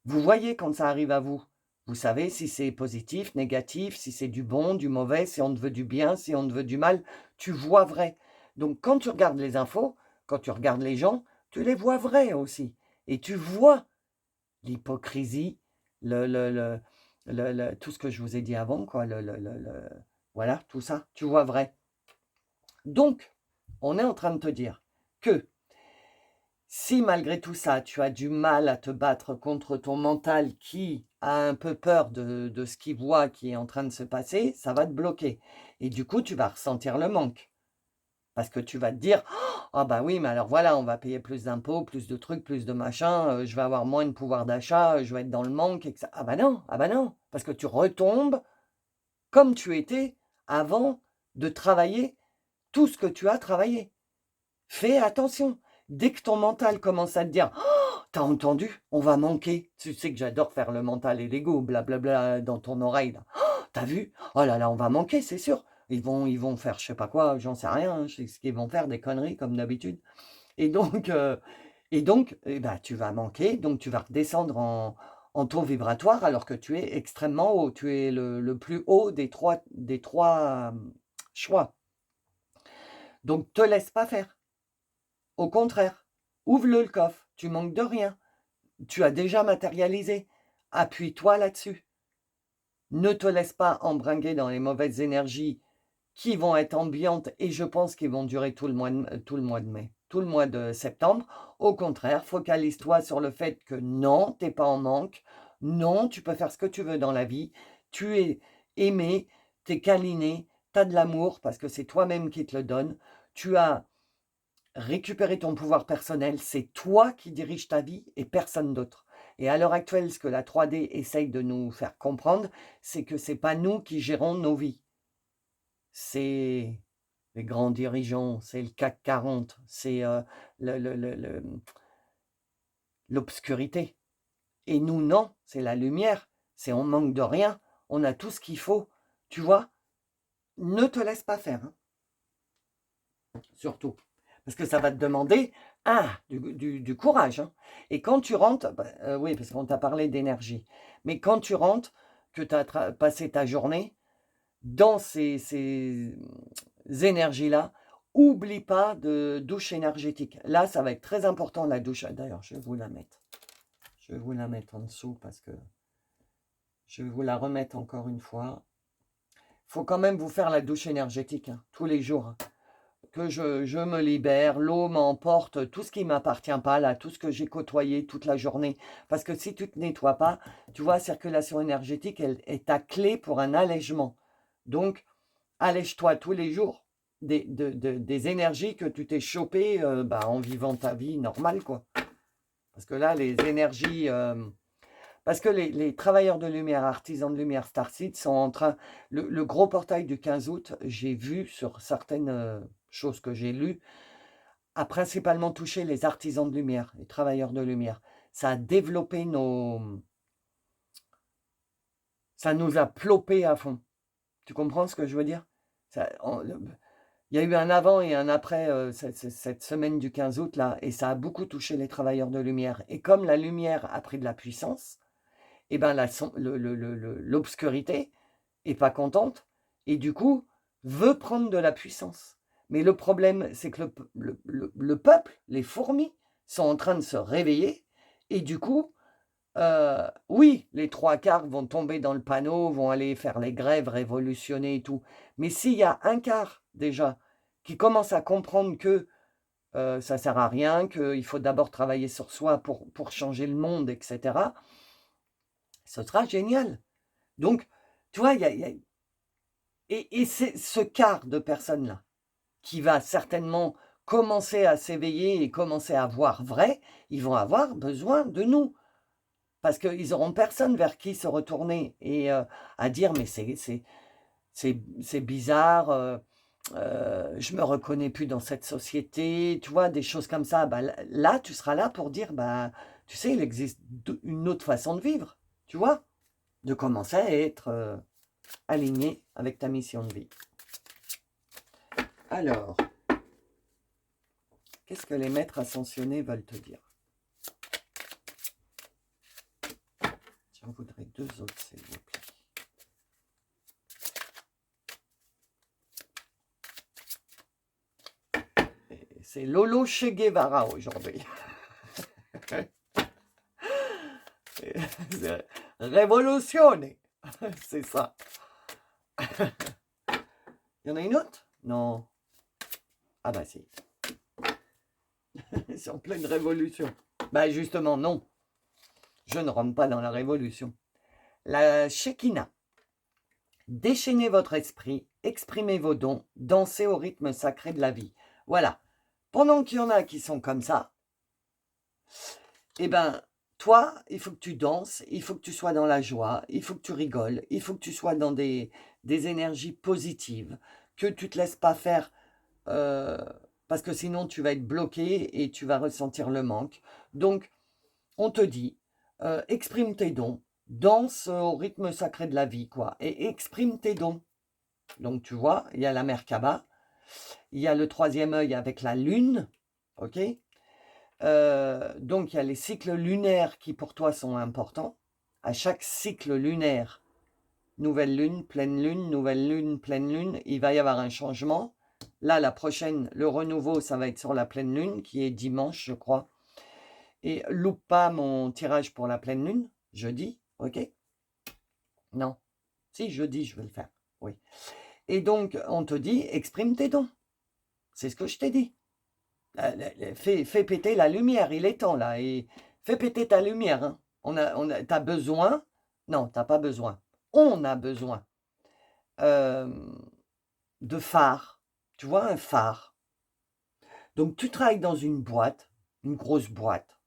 Vous voyez quand ça arrive à vous. Vous savez si c'est positif, négatif, si c'est du bon, du mauvais, si on te veut du bien, si on te veut du mal. Tu vois vrai. Donc quand tu regardes les infos, quand tu regardes les gens, tu les vois vrais aussi. Et tu vois l'hypocrisie, tout ce que je vous ai dit avant, quoi, voilà, tout ça, tu vois vrai. Donc, on est en train de te dire que si malgré tout ça, tu as du mal à te battre contre ton mental qui a un peu peur de ce qu'il voit qui est en train de se passer, ça va te bloquer. Et du coup, tu vas ressentir le manque. Parce que tu vas te dire, ah bah oui, mais alors voilà, on va payer plus d'impôts, plus de trucs, plus de machins, je vais avoir moins de pouvoir d'achat, je vais être dans le manque, et que ça. Ah bah non, parce que tu retombes comme tu étais avant de travailler tout ce que tu as travaillé. Fais attention. Dès que ton mental commence à te dire «Oh, t'as entendu? On va manquer». Tu sais que j'adore faire le mental et l'ego, blablabla dans ton oreille là. «Oh, t'as vu? Oh là là, on va manquer, c'est sûr. Ils vont faire je sais pas quoi, j'en sais rien, hein, je sais ce qu'ils vont faire, des conneries comme d'habitude». Et donc, eh ben, tu vas manquer, donc tu vas redescendre en taux vibratoire alors que tu es extrêmement haut. Tu es le plus haut des trois choix. Donc, te laisse pas faire. Au contraire, ouvre-le le coffre, tu manques de rien. Tu as déjà matérialisé. Appuie-toi là-dessus. Ne te laisse pas embringuer dans les mauvaises énergies qui vont être ambiantes et je pense qu'ils vont durer tout le mois de mai, tout le mois de septembre. Au contraire, focalise-toi sur le fait que non, tu n'es pas en manque. Non, tu peux faire ce que tu veux dans la vie. Tu es aimé, tu es câliné, tu as de l'amour parce que c'est toi-même qui te le donne. Tu as Récupérer ton pouvoir personnel, c'est toi qui diriges ta vie et personne d'autre. Et à l'heure actuelle, ce que la 3D essaye de nous faire comprendre, c'est que c'est pas nous qui gérons nos vies. C'est les grands dirigeants, c'est le CAC 40, c'est l'obscurité. Et nous, non, c'est la lumière. C'est on manque de rien, on a tout ce qu'il faut. Tu vois? Ne te laisse pas faire, hein, surtout. Parce que ça va te demander, du courage, hein. Et quand tu rentres, oui, parce qu'on t'a parlé d'énergie. Mais quand tu rentres, que tu as passé ta journée dans ces énergies-là, oublie pas de douche énergétique. Là, ça va être très important, la douche. D'ailleurs, je vais vous la mettre. Je vais vous la mettre en dessous parce que je vais vous la remettre encore une fois. Il faut quand même vous faire la douche énergétique, hein, tous les jours, hein. Que je me libère, l'eau m'emporte, tout ce qui ne m'appartient pas, là, tout ce que j'ai côtoyé toute la journée. Parce que si tu ne te nettoies pas, tu vois, la circulation énergétique, elle est ta clé pour un allègement. Donc, allège-toi tous les jours des énergies que tu t'es chopées en vivant ta vie normale, quoi. Parce que là, les énergies... parce que les travailleurs de lumière, artisans de lumière, Starseed, sont en train... Le gros portail du 15 août, j'ai vu sur certaines choses que j'ai lues, a principalement touché les artisans de lumière, les travailleurs de lumière. Ça a développé nos... Ça nous a plopé à fond. Tu comprends ce que je veux dire? Il y a eu un avant et un après cette semaine du 15 août, là, et ça a beaucoup touché les travailleurs de lumière. Et comme la lumière a pris de la puissance, et ben l'obscurité est pas contente et du coup veut prendre de la puissance. Mais le problème, c'est que le peuple, les fourmis, sont en train de se réveiller et du coup, oui, les 3/4 vont tomber dans le panneau, vont aller faire les grèves, révolutionner et tout. Mais s'il y a un quart déjà qui commence à comprendre que ça ne sert à rien, qu'il faut d'abord travailler sur soi pour changer le monde, etc., ce sera génial. Donc, tu vois, et c'est ce quart de personnes-là qui va certainement commencer à s'éveiller et commencer à voir vrai, ils vont avoir besoin de nous. Parce qu'ils n'auront personne vers qui se retourner et à dire, mais c'est bizarre, je me reconnais plus dans cette société, tu vois, des choses comme ça. Bah, là, tu seras là pour dire, bah, tu sais, il existe une autre façon de vivre, tu vois, de commencer à être aligné avec ta mission de vie. Alors, qu'est-ce que les maîtres ascensionnés veulent te dire? J'en voudrais 2 autres, s'il vous plaît. C'est Lolo Che Guevara aujourd'hui. Révolutionne, c'est ça. Il y en a une autre? Non. Ah bah si. C'est en pleine révolution. Bah justement, non. Je ne rentre pas dans la révolution. La Shekinah. Déchaînez votre esprit, exprimez vos dons, dansez au rythme sacré de la vie. Voilà. Pendant qu'il y en a qui sont comme ça, eh ben, toi, il faut que tu danses, il faut que tu sois dans la joie, il faut que tu rigoles, il faut que tu sois dans des énergies positives, que tu ne te laisses pas faire, parce que sinon tu vas être bloqué et tu vas ressentir le manque. Donc, on te dit, exprime tes dons, danse au rythme sacré de la vie, quoi, et exprime tes dons. Donc, tu vois, il y a la Merkaba, il y a le 3e œil avec la lune, ok? Donc, il y a les cycles lunaires qui, pour toi, sont importants. À chaque cycle lunaire, nouvelle lune, pleine lune, nouvelle lune, pleine lune, il va y avoir un changement. Là, la prochaine, le renouveau, ça va être sur la pleine lune, qui est dimanche, je crois. Et loupe pas mon tirage pour la pleine lune, jeudi, ok? Non. Si, jeudi, je vais le faire, oui. Et donc, on te dit, exprime tes dons. C'est ce que je t'ai dit. Fais péter la lumière, il est temps là. Et fais péter ta lumière. Hein. T'as besoin. Non, t'as pas besoin. On a besoin de phare. Tu vois, un phare. Donc tu travailles dans une boîte, une grosse boîte,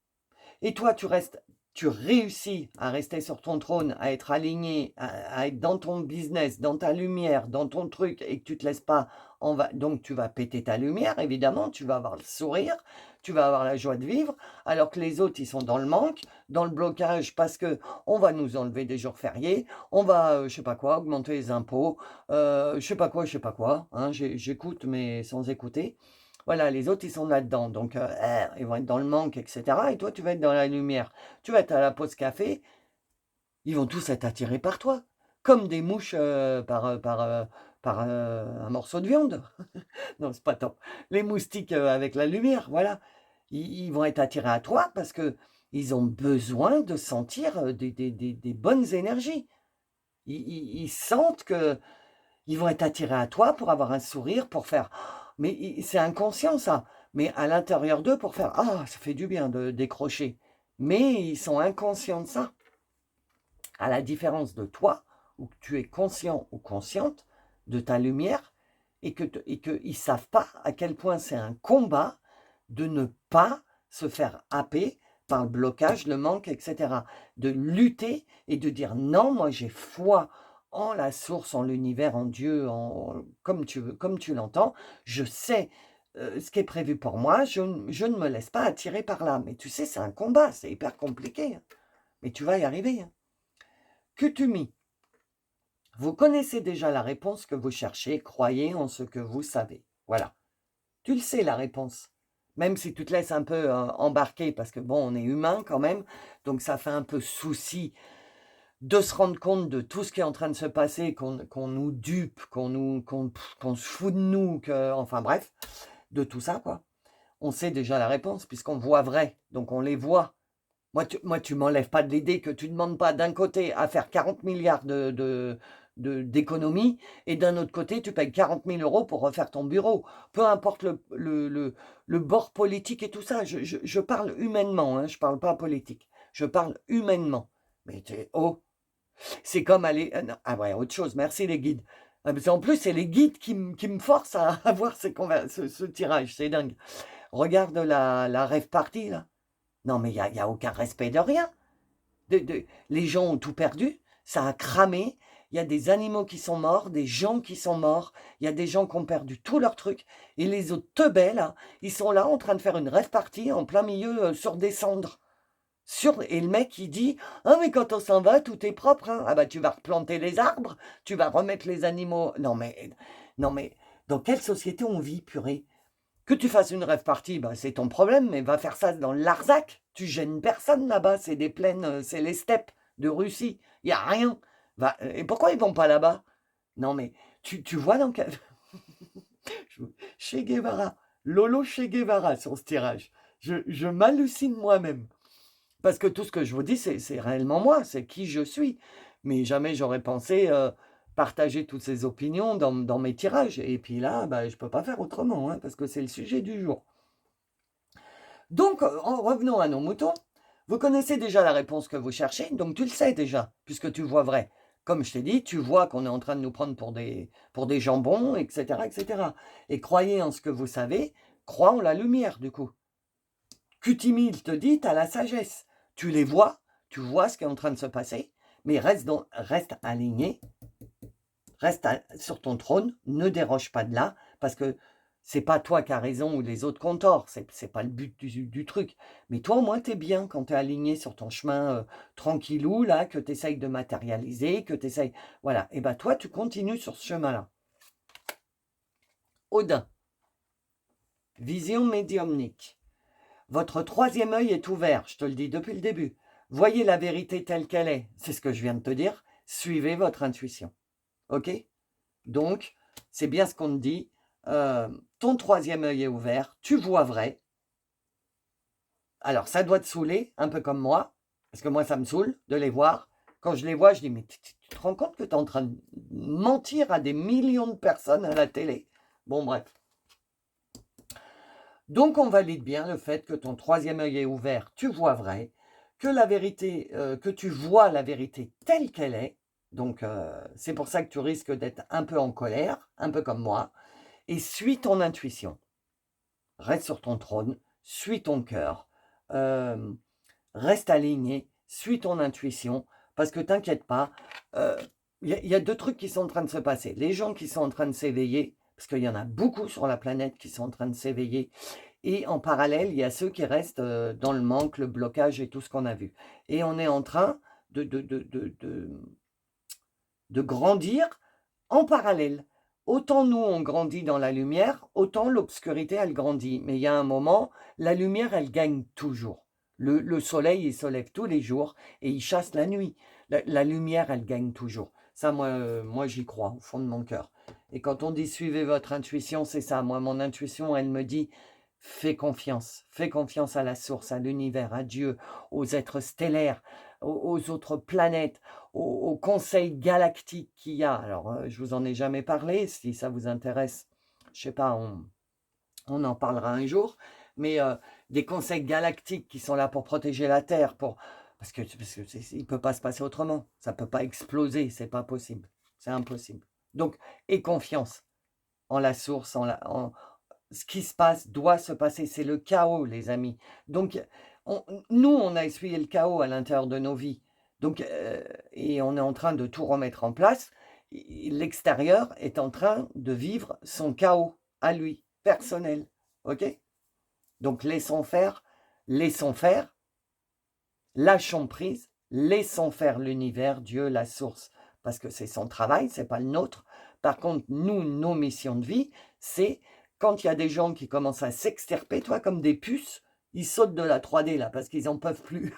et toi tu réussis à rester sur ton trône, à être aligné, à être dans ton business, dans ta lumière, dans ton truc, et que tu te laisses pas donc tu vas péter ta lumière, évidemment, tu vas avoir le sourire, tu vas avoir la joie de vivre, alors que les autres, ils sont dans le manque, dans le blocage, parce que on va nous enlever des jours fériés, on va, je sais pas quoi, augmenter les impôts, je sais pas quoi, hein, j'écoute mais sans écouter. Voilà, les autres, ils sont là-dedans, donc ils vont être dans le manque, et cetera, et toi, tu vas être dans la lumière. Tu vas être à la pause café, ils vont tous être attirés par toi, comme des mouches, par un morceau de viande. Non, c'est pas top. Les moustiques, avec la lumière, voilà. Ils vont être attirés à toi parce qu'ils ont besoin de sentir, des bonnes énergies. Ils sentent qu'ils vont être attirés à toi pour avoir un sourire, pour faire mais c'est inconscient ça, mais à l'intérieur d'eux pour faire: «Ah, ça fait du bien de décrocher». Mais ils sont inconscients de ça. À la différence de toi, où tu es conscient ou consciente de ta lumière et qu'ils ne savent pas à quel point c'est un combat de ne pas se faire happer par le blocage, le manque, etc. De lutter et de dire non, moi j'ai foi en la source, en l'univers, en Dieu, comme tu veux, comme tu l'entends. Je sais ce qui est prévu pour moi, je ne me laisse pas attirer par là. Mais tu sais, c'est un combat, c'est hyper compliqué, hein. Mais tu vas y arriver, hein. Kutumi, vous connaissez déjà la réponse que vous cherchez, croyez en ce que vous savez. Voilà. Tu le sais, la réponse. Même si tu te laisses un peu embarquer, parce que bon, on est humain quand même, donc ça fait un peu souci de se rendre compte de tout ce qui est en train de se passer, qu'on nous dupe, qu'on se fout de nous, enfin bref, de tout ça, quoi. On sait déjà la réponse, puisqu'on voit vrai, donc on les voit. Moi, tu m'enlèves pas de l'idée que tu ne demandes pas d'un côté à faire 40 milliards d'économies et d'un autre côté, tu payes 40 000 euros pour refaire ton bureau. Peu importe le bord politique et tout ça, je parle humainement, hein, je parle pas politique. Je parle humainement. Mais oh, c'est comme aller. Non, ah ouais, autre chose, merci les guides. Ah, en plus, c'est les guides qui me forcent à avoir ce tirage, c'est dingue. Regarde la rêve party, là. Non, mais il y a aucun respect de rien. Les gens ont tout perdu, ça a cramé, il y a des animaux qui sont morts, des gens qui sont morts, il y a des gens qui ont perdu tous leurs trucs, et les autres teubés, là, ils sont là en train de faire une rave party en plein milieu sur des cendres. Et le mec, il dit: «Ah, mais quand on s'en va, tout est propre, hein. Ah bah, tu vas replanter les arbres, tu vas remettre les animaux.» Non, mais, dans quelle société on vit, purée? Que tu fasses une rave party, bah, c'est ton problème, mais va faire ça dans le Larzac. Tu gênes personne là-bas, c'est des plaines, c'est les steppes de Russie. Il y a rien. Et pourquoi ils vont pas là-bas? Non, mais tu vois dans quel Che Guevara, Lolo Che Guevara sur ce tirage. Je m'hallucine moi-même. Parce que tout ce que je vous dis, c'est réellement moi, c'est qui je suis. Mais jamais j'aurais pensé partager toutes ces opinions dans mes tirages. Et puis là, bah, je ne peux pas faire autrement, hein, parce que c'est le sujet du jour. Donc, en revenons à nos moutons. Vous connaissez déjà la réponse que vous cherchez, donc tu le sais déjà, puisque tu vois vrai. Comme je t'ai dit, tu vois qu'on est en train de nous prendre pour des jambons, etc., etc. Et croyez en ce que vous savez, crois en la lumière, du coup. Cutimil te dit, tu as la sagesse. Tu les vois, tu vois ce qui est en train de se passer, mais reste aligné, sur ton trône, ne déroge pas de là, parce que c'est pas toi qui as raison ou les autres qui ont tort, c'est pas le but du truc. Mais toi, au moins, tu es bien quand tu es aligné sur ton chemin tranquillou, là, que tu essayes de matérialiser, que tu essayes. Voilà. Et bien, toi, tu continues sur ce chemin-là. Odin, vision médiumnique. Votre troisième œil est ouvert, je te le dis depuis le début. Voyez la vérité telle qu'elle est. C'est ce que je viens de te dire. Suivez votre intuition. OK? Donc, c'est bien ce qu'on te dit. Ton troisième œil est ouvert. Tu vois vrai. Alors, ça doit te saouler, un peu comme moi. Parce que moi, ça me saoule de les voir. Quand je les vois, je dis, mais tu te rends compte que tu es en train de mentir à des millions de personnes à la télé? Bon, bref. Donc, on valide bien le fait que ton troisième œil est ouvert, tu vois vrai, que la vérité, que tu vois la vérité telle qu'elle est. Donc, c'est pour ça que tu risques d'être un peu en colère, un peu comme moi, et suis ton intuition. reste sur ton trône, suis ton cœur, reste aligné, suis ton intuition, parce que t'inquiète pas, y a 2 trucs qui sont en train de se passer. Les gens qui sont en train de s'éveiller, parce qu'il y en a beaucoup sur la planète qui sont en train de s'éveiller, et en parallèle, il y a ceux qui restent, dans le manque, le blocage et tout ce qu'on a vu. Et on est en train de de de de de de grandir en parallèle. Autant nous, on grandit dans la lumière, autant l'obscurité, elle grandit. Mais il y a un moment, la lumière, elle gagne toujours. Le soleil, il se lève tous les jours et il chasse la nuit. La lumière, elle gagne toujours. Ça, moi j'y crois au fond de mon cœur. Et quand on dit suivez votre intuition, c'est ça. Moi, mon intuition, elle me dit fais confiance. Fais confiance à la source, à l'univers, à Dieu, aux êtres stellaires, aux autres planètes, au conseil galactique qu'il y a. Alors, je vous en ai jamais parlé, si ça vous intéresse, je sais pas, on en parlera un jour, mais des conseils galactiques qui sont là pour protéger la Terre, parce que il peut pas se passer autrement. Ça peut pas exploser, c'est pas possible. C'est impossible. Donc, aie confiance en la source, ce qui se passe doit se passer. C'est le chaos, les amis. Donc, nous, on a essuyé le chaos à l'intérieur de nos vies. Donc, et on est en train de tout remettre en place. L'extérieur est en train de vivre son chaos à lui, personnel. OK? Donc, laissons faire, lâchons prise, laissons faire l'univers, Dieu, la source, parce que c'est son travail, c'est pas le nôtre. Par contre, nous, nos missions de vie, c'est quand il y a des gens qui commencent à s'extirper, toi, comme des puces, ils sautent de la 3D là, parce qu'ils en peuvent plus.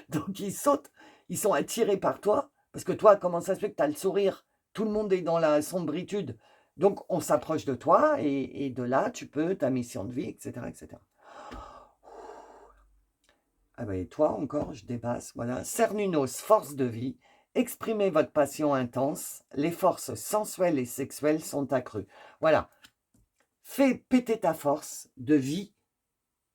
Donc ils sautent, ils sont attirés par toi, parce que toi, comment ça se fait que tu as le sourire? Tout le monde est dans la sombritude. Donc on s'approche de toi, et de là, tu peux, ta mission de vie, etc., etc. Ah ben, et toi encore, je dépasse, voilà. Cernunos, force de vie, exprimez votre passion intense, les forces sensuelles et sexuelles sont accrues. Voilà, fais péter ta force de vie,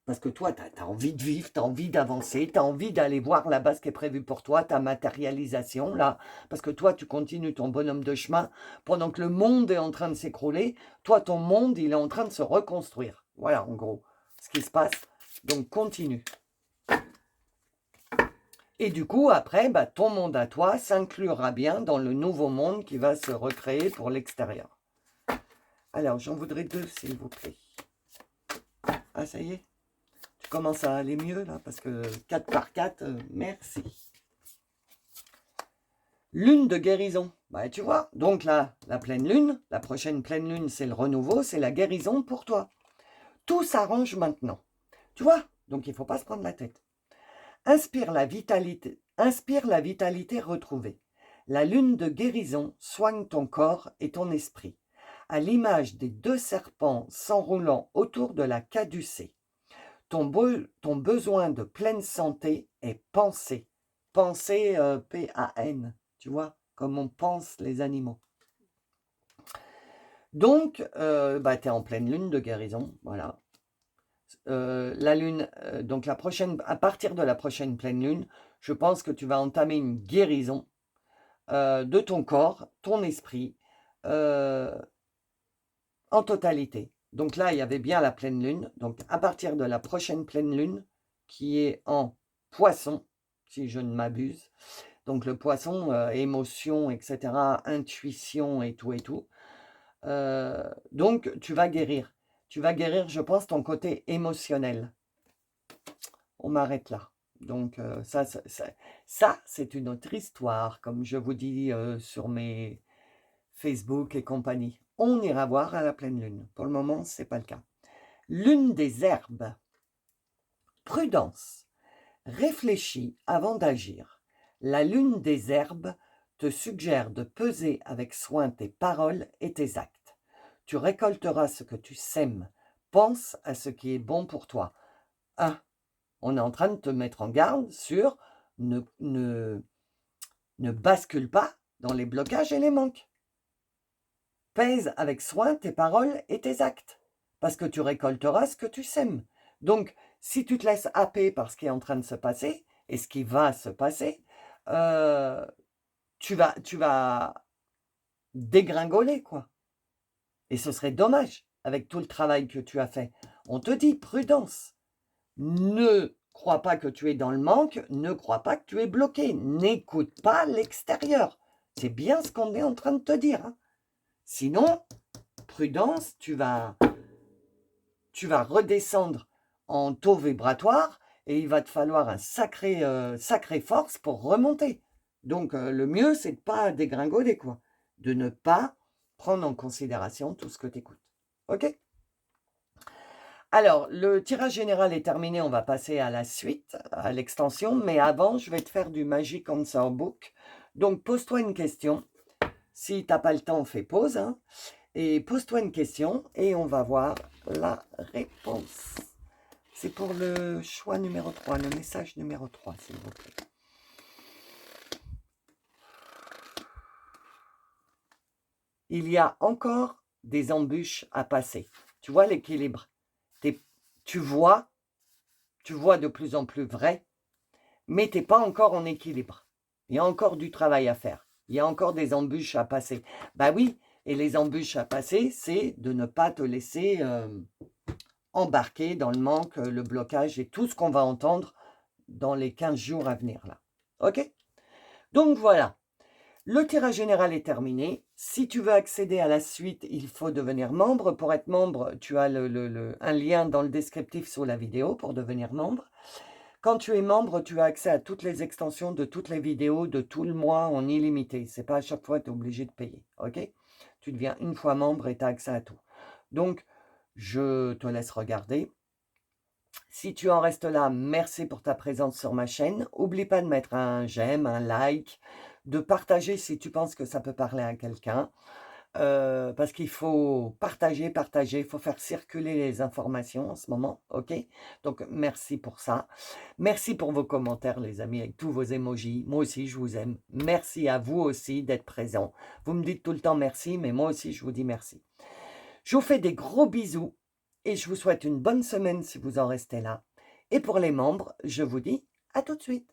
parce que toi, tu as envie de vivre, tu as envie d'avancer, tu as envie d'aller voir là-bas ce qui est prévu pour toi, ta matérialisation, là, parce que toi, tu continues ton bonhomme de chemin, pendant que le monde est en train de s'écrouler, toi, ton monde, il est en train de se reconstruire. Voilà, en gros, ce qui se passe. Donc, continue. Et du coup, après, bah, ton monde à toi s'inclura bien dans le nouveau monde qui va se recréer pour l'extérieur. Alors, j'en voudrais 2, s'il vous plaît. Ah, ça y est? Tu commences à aller mieux, là, parce que 4 par 4, merci. Lune de guérison. Bah, tu vois, donc là, la pleine lune, la prochaine pleine lune, c'est le renouveau, c'est la guérison pour toi. Tout s'arrange maintenant. Tu vois? Donc, il ne faut pas se prendre la tête. Inspire la vitalité retrouvée. La lune de guérison soigne ton corps et ton esprit, à l'image des 2 serpents s'enroulant autour de la caducée. Ton besoin de pleine santé est pensé. Pensée, P-A-N, tu vois, comme on pense les animaux. Donc, bah, tu es en pleine lune de guérison, voilà. La lune, donc à partir de la prochaine pleine lune, je pense que tu vas entamer une guérison de ton corps, ton esprit, en totalité. Donc là, il y avait bien la pleine lune. Donc à partir de la prochaine pleine lune, qui est en poisson, si je ne m'abuse. Donc le poisson, émotion, etc., intuition et tout et tout. Donc tu vas guérir. Tu vas guérir, je pense, ton côté émotionnel. On m'arrête là. Donc ça, c'est une autre histoire, comme je vous dis sur mes Facebook et compagnie. On ira voir à la pleine lune. Pour le moment, ce n'est pas le cas. Lune des herbes. Prudence. Réfléchis avant d'agir. La lune des herbes te suggère de peser avec soin tes paroles et tes actes. Tu récolteras ce que tu sèmes. Pense à ce qui est bon pour toi. 1. On est en train de te mettre en garde sur ne bascule pas dans les blocages et les manques. Pèse avec soin tes paroles et tes actes, parce que tu récolteras ce que tu sèmes. Donc, si tu te laisses happer par ce qui est en train de se passer, et ce qui va se passer, tu vas dégringoler, quoi. Et ce serait dommage, avec tout le travail que tu as fait. On te dit prudence. Ne crois pas que tu es dans le manque, ne crois pas que tu es bloqué. N'écoute pas l'extérieur. C'est bien ce qu'on est en train de te dire. Hein. Sinon, prudence, tu vas redescendre en taux vibratoire et il va te falloir un sacré force pour remonter. Donc, le mieux, c'est de ne pas dégringoler, quoi. De ne pas prendre en considération tout ce que tu écoutes. OK? Alors, le tirage général est terminé. On va passer à la suite, à l'extension. Mais avant, je vais te faire du Magic Answer Book. Donc, pose-toi une question. Si tu n'as pas le temps, fais pause. Hein. Et pose-toi une question et on va voir la réponse. C'est pour le choix numéro 3, le message numéro 3, s'il vous plaît. Il y a encore des embûches à passer. Tu vois l'équilibre. Tu vois de plus en plus vrai, mais tu n'es pas encore en équilibre. Il y a encore du travail à faire. Il y a encore des embûches à passer. Bah oui, et les embûches à passer, c'est de ne pas te laisser embarquer dans le manque, le blocage et tout ce qu'on va entendre dans les 15 jours à venir là. OK? Donc voilà, le tirage général est terminé. Si tu veux accéder à la suite, il faut devenir membre. Pour être membre, tu as un lien dans le descriptif sous la vidéo pour devenir membre. Quand tu es membre, tu as accès à toutes les extensions de toutes les vidéos de tout le mois en illimité. Ce n'est pas à chaque fois que tu es obligé de payer. OK? Tu deviens une fois membre et tu as accès à tout. Donc, je te laisse regarder. Si tu en restes là, merci pour ta présence sur ma chaîne. N'oublie pas de mettre un j'aime, un like, de partager si tu penses que ça peut parler à quelqu'un. Parce qu'il faut partager, il faut faire circuler les informations en ce moment, ok? Donc, merci pour ça. Merci pour vos commentaires, les amis, avec tous vos emojis. Moi aussi, je vous aime. Merci à vous aussi d'être présents. Vous me dites tout le temps merci, mais moi aussi, je vous dis merci. Je vous fais des gros bisous et je vous souhaite une bonne semaine si vous en restez là. Et pour les membres, je vous dis à tout de suite.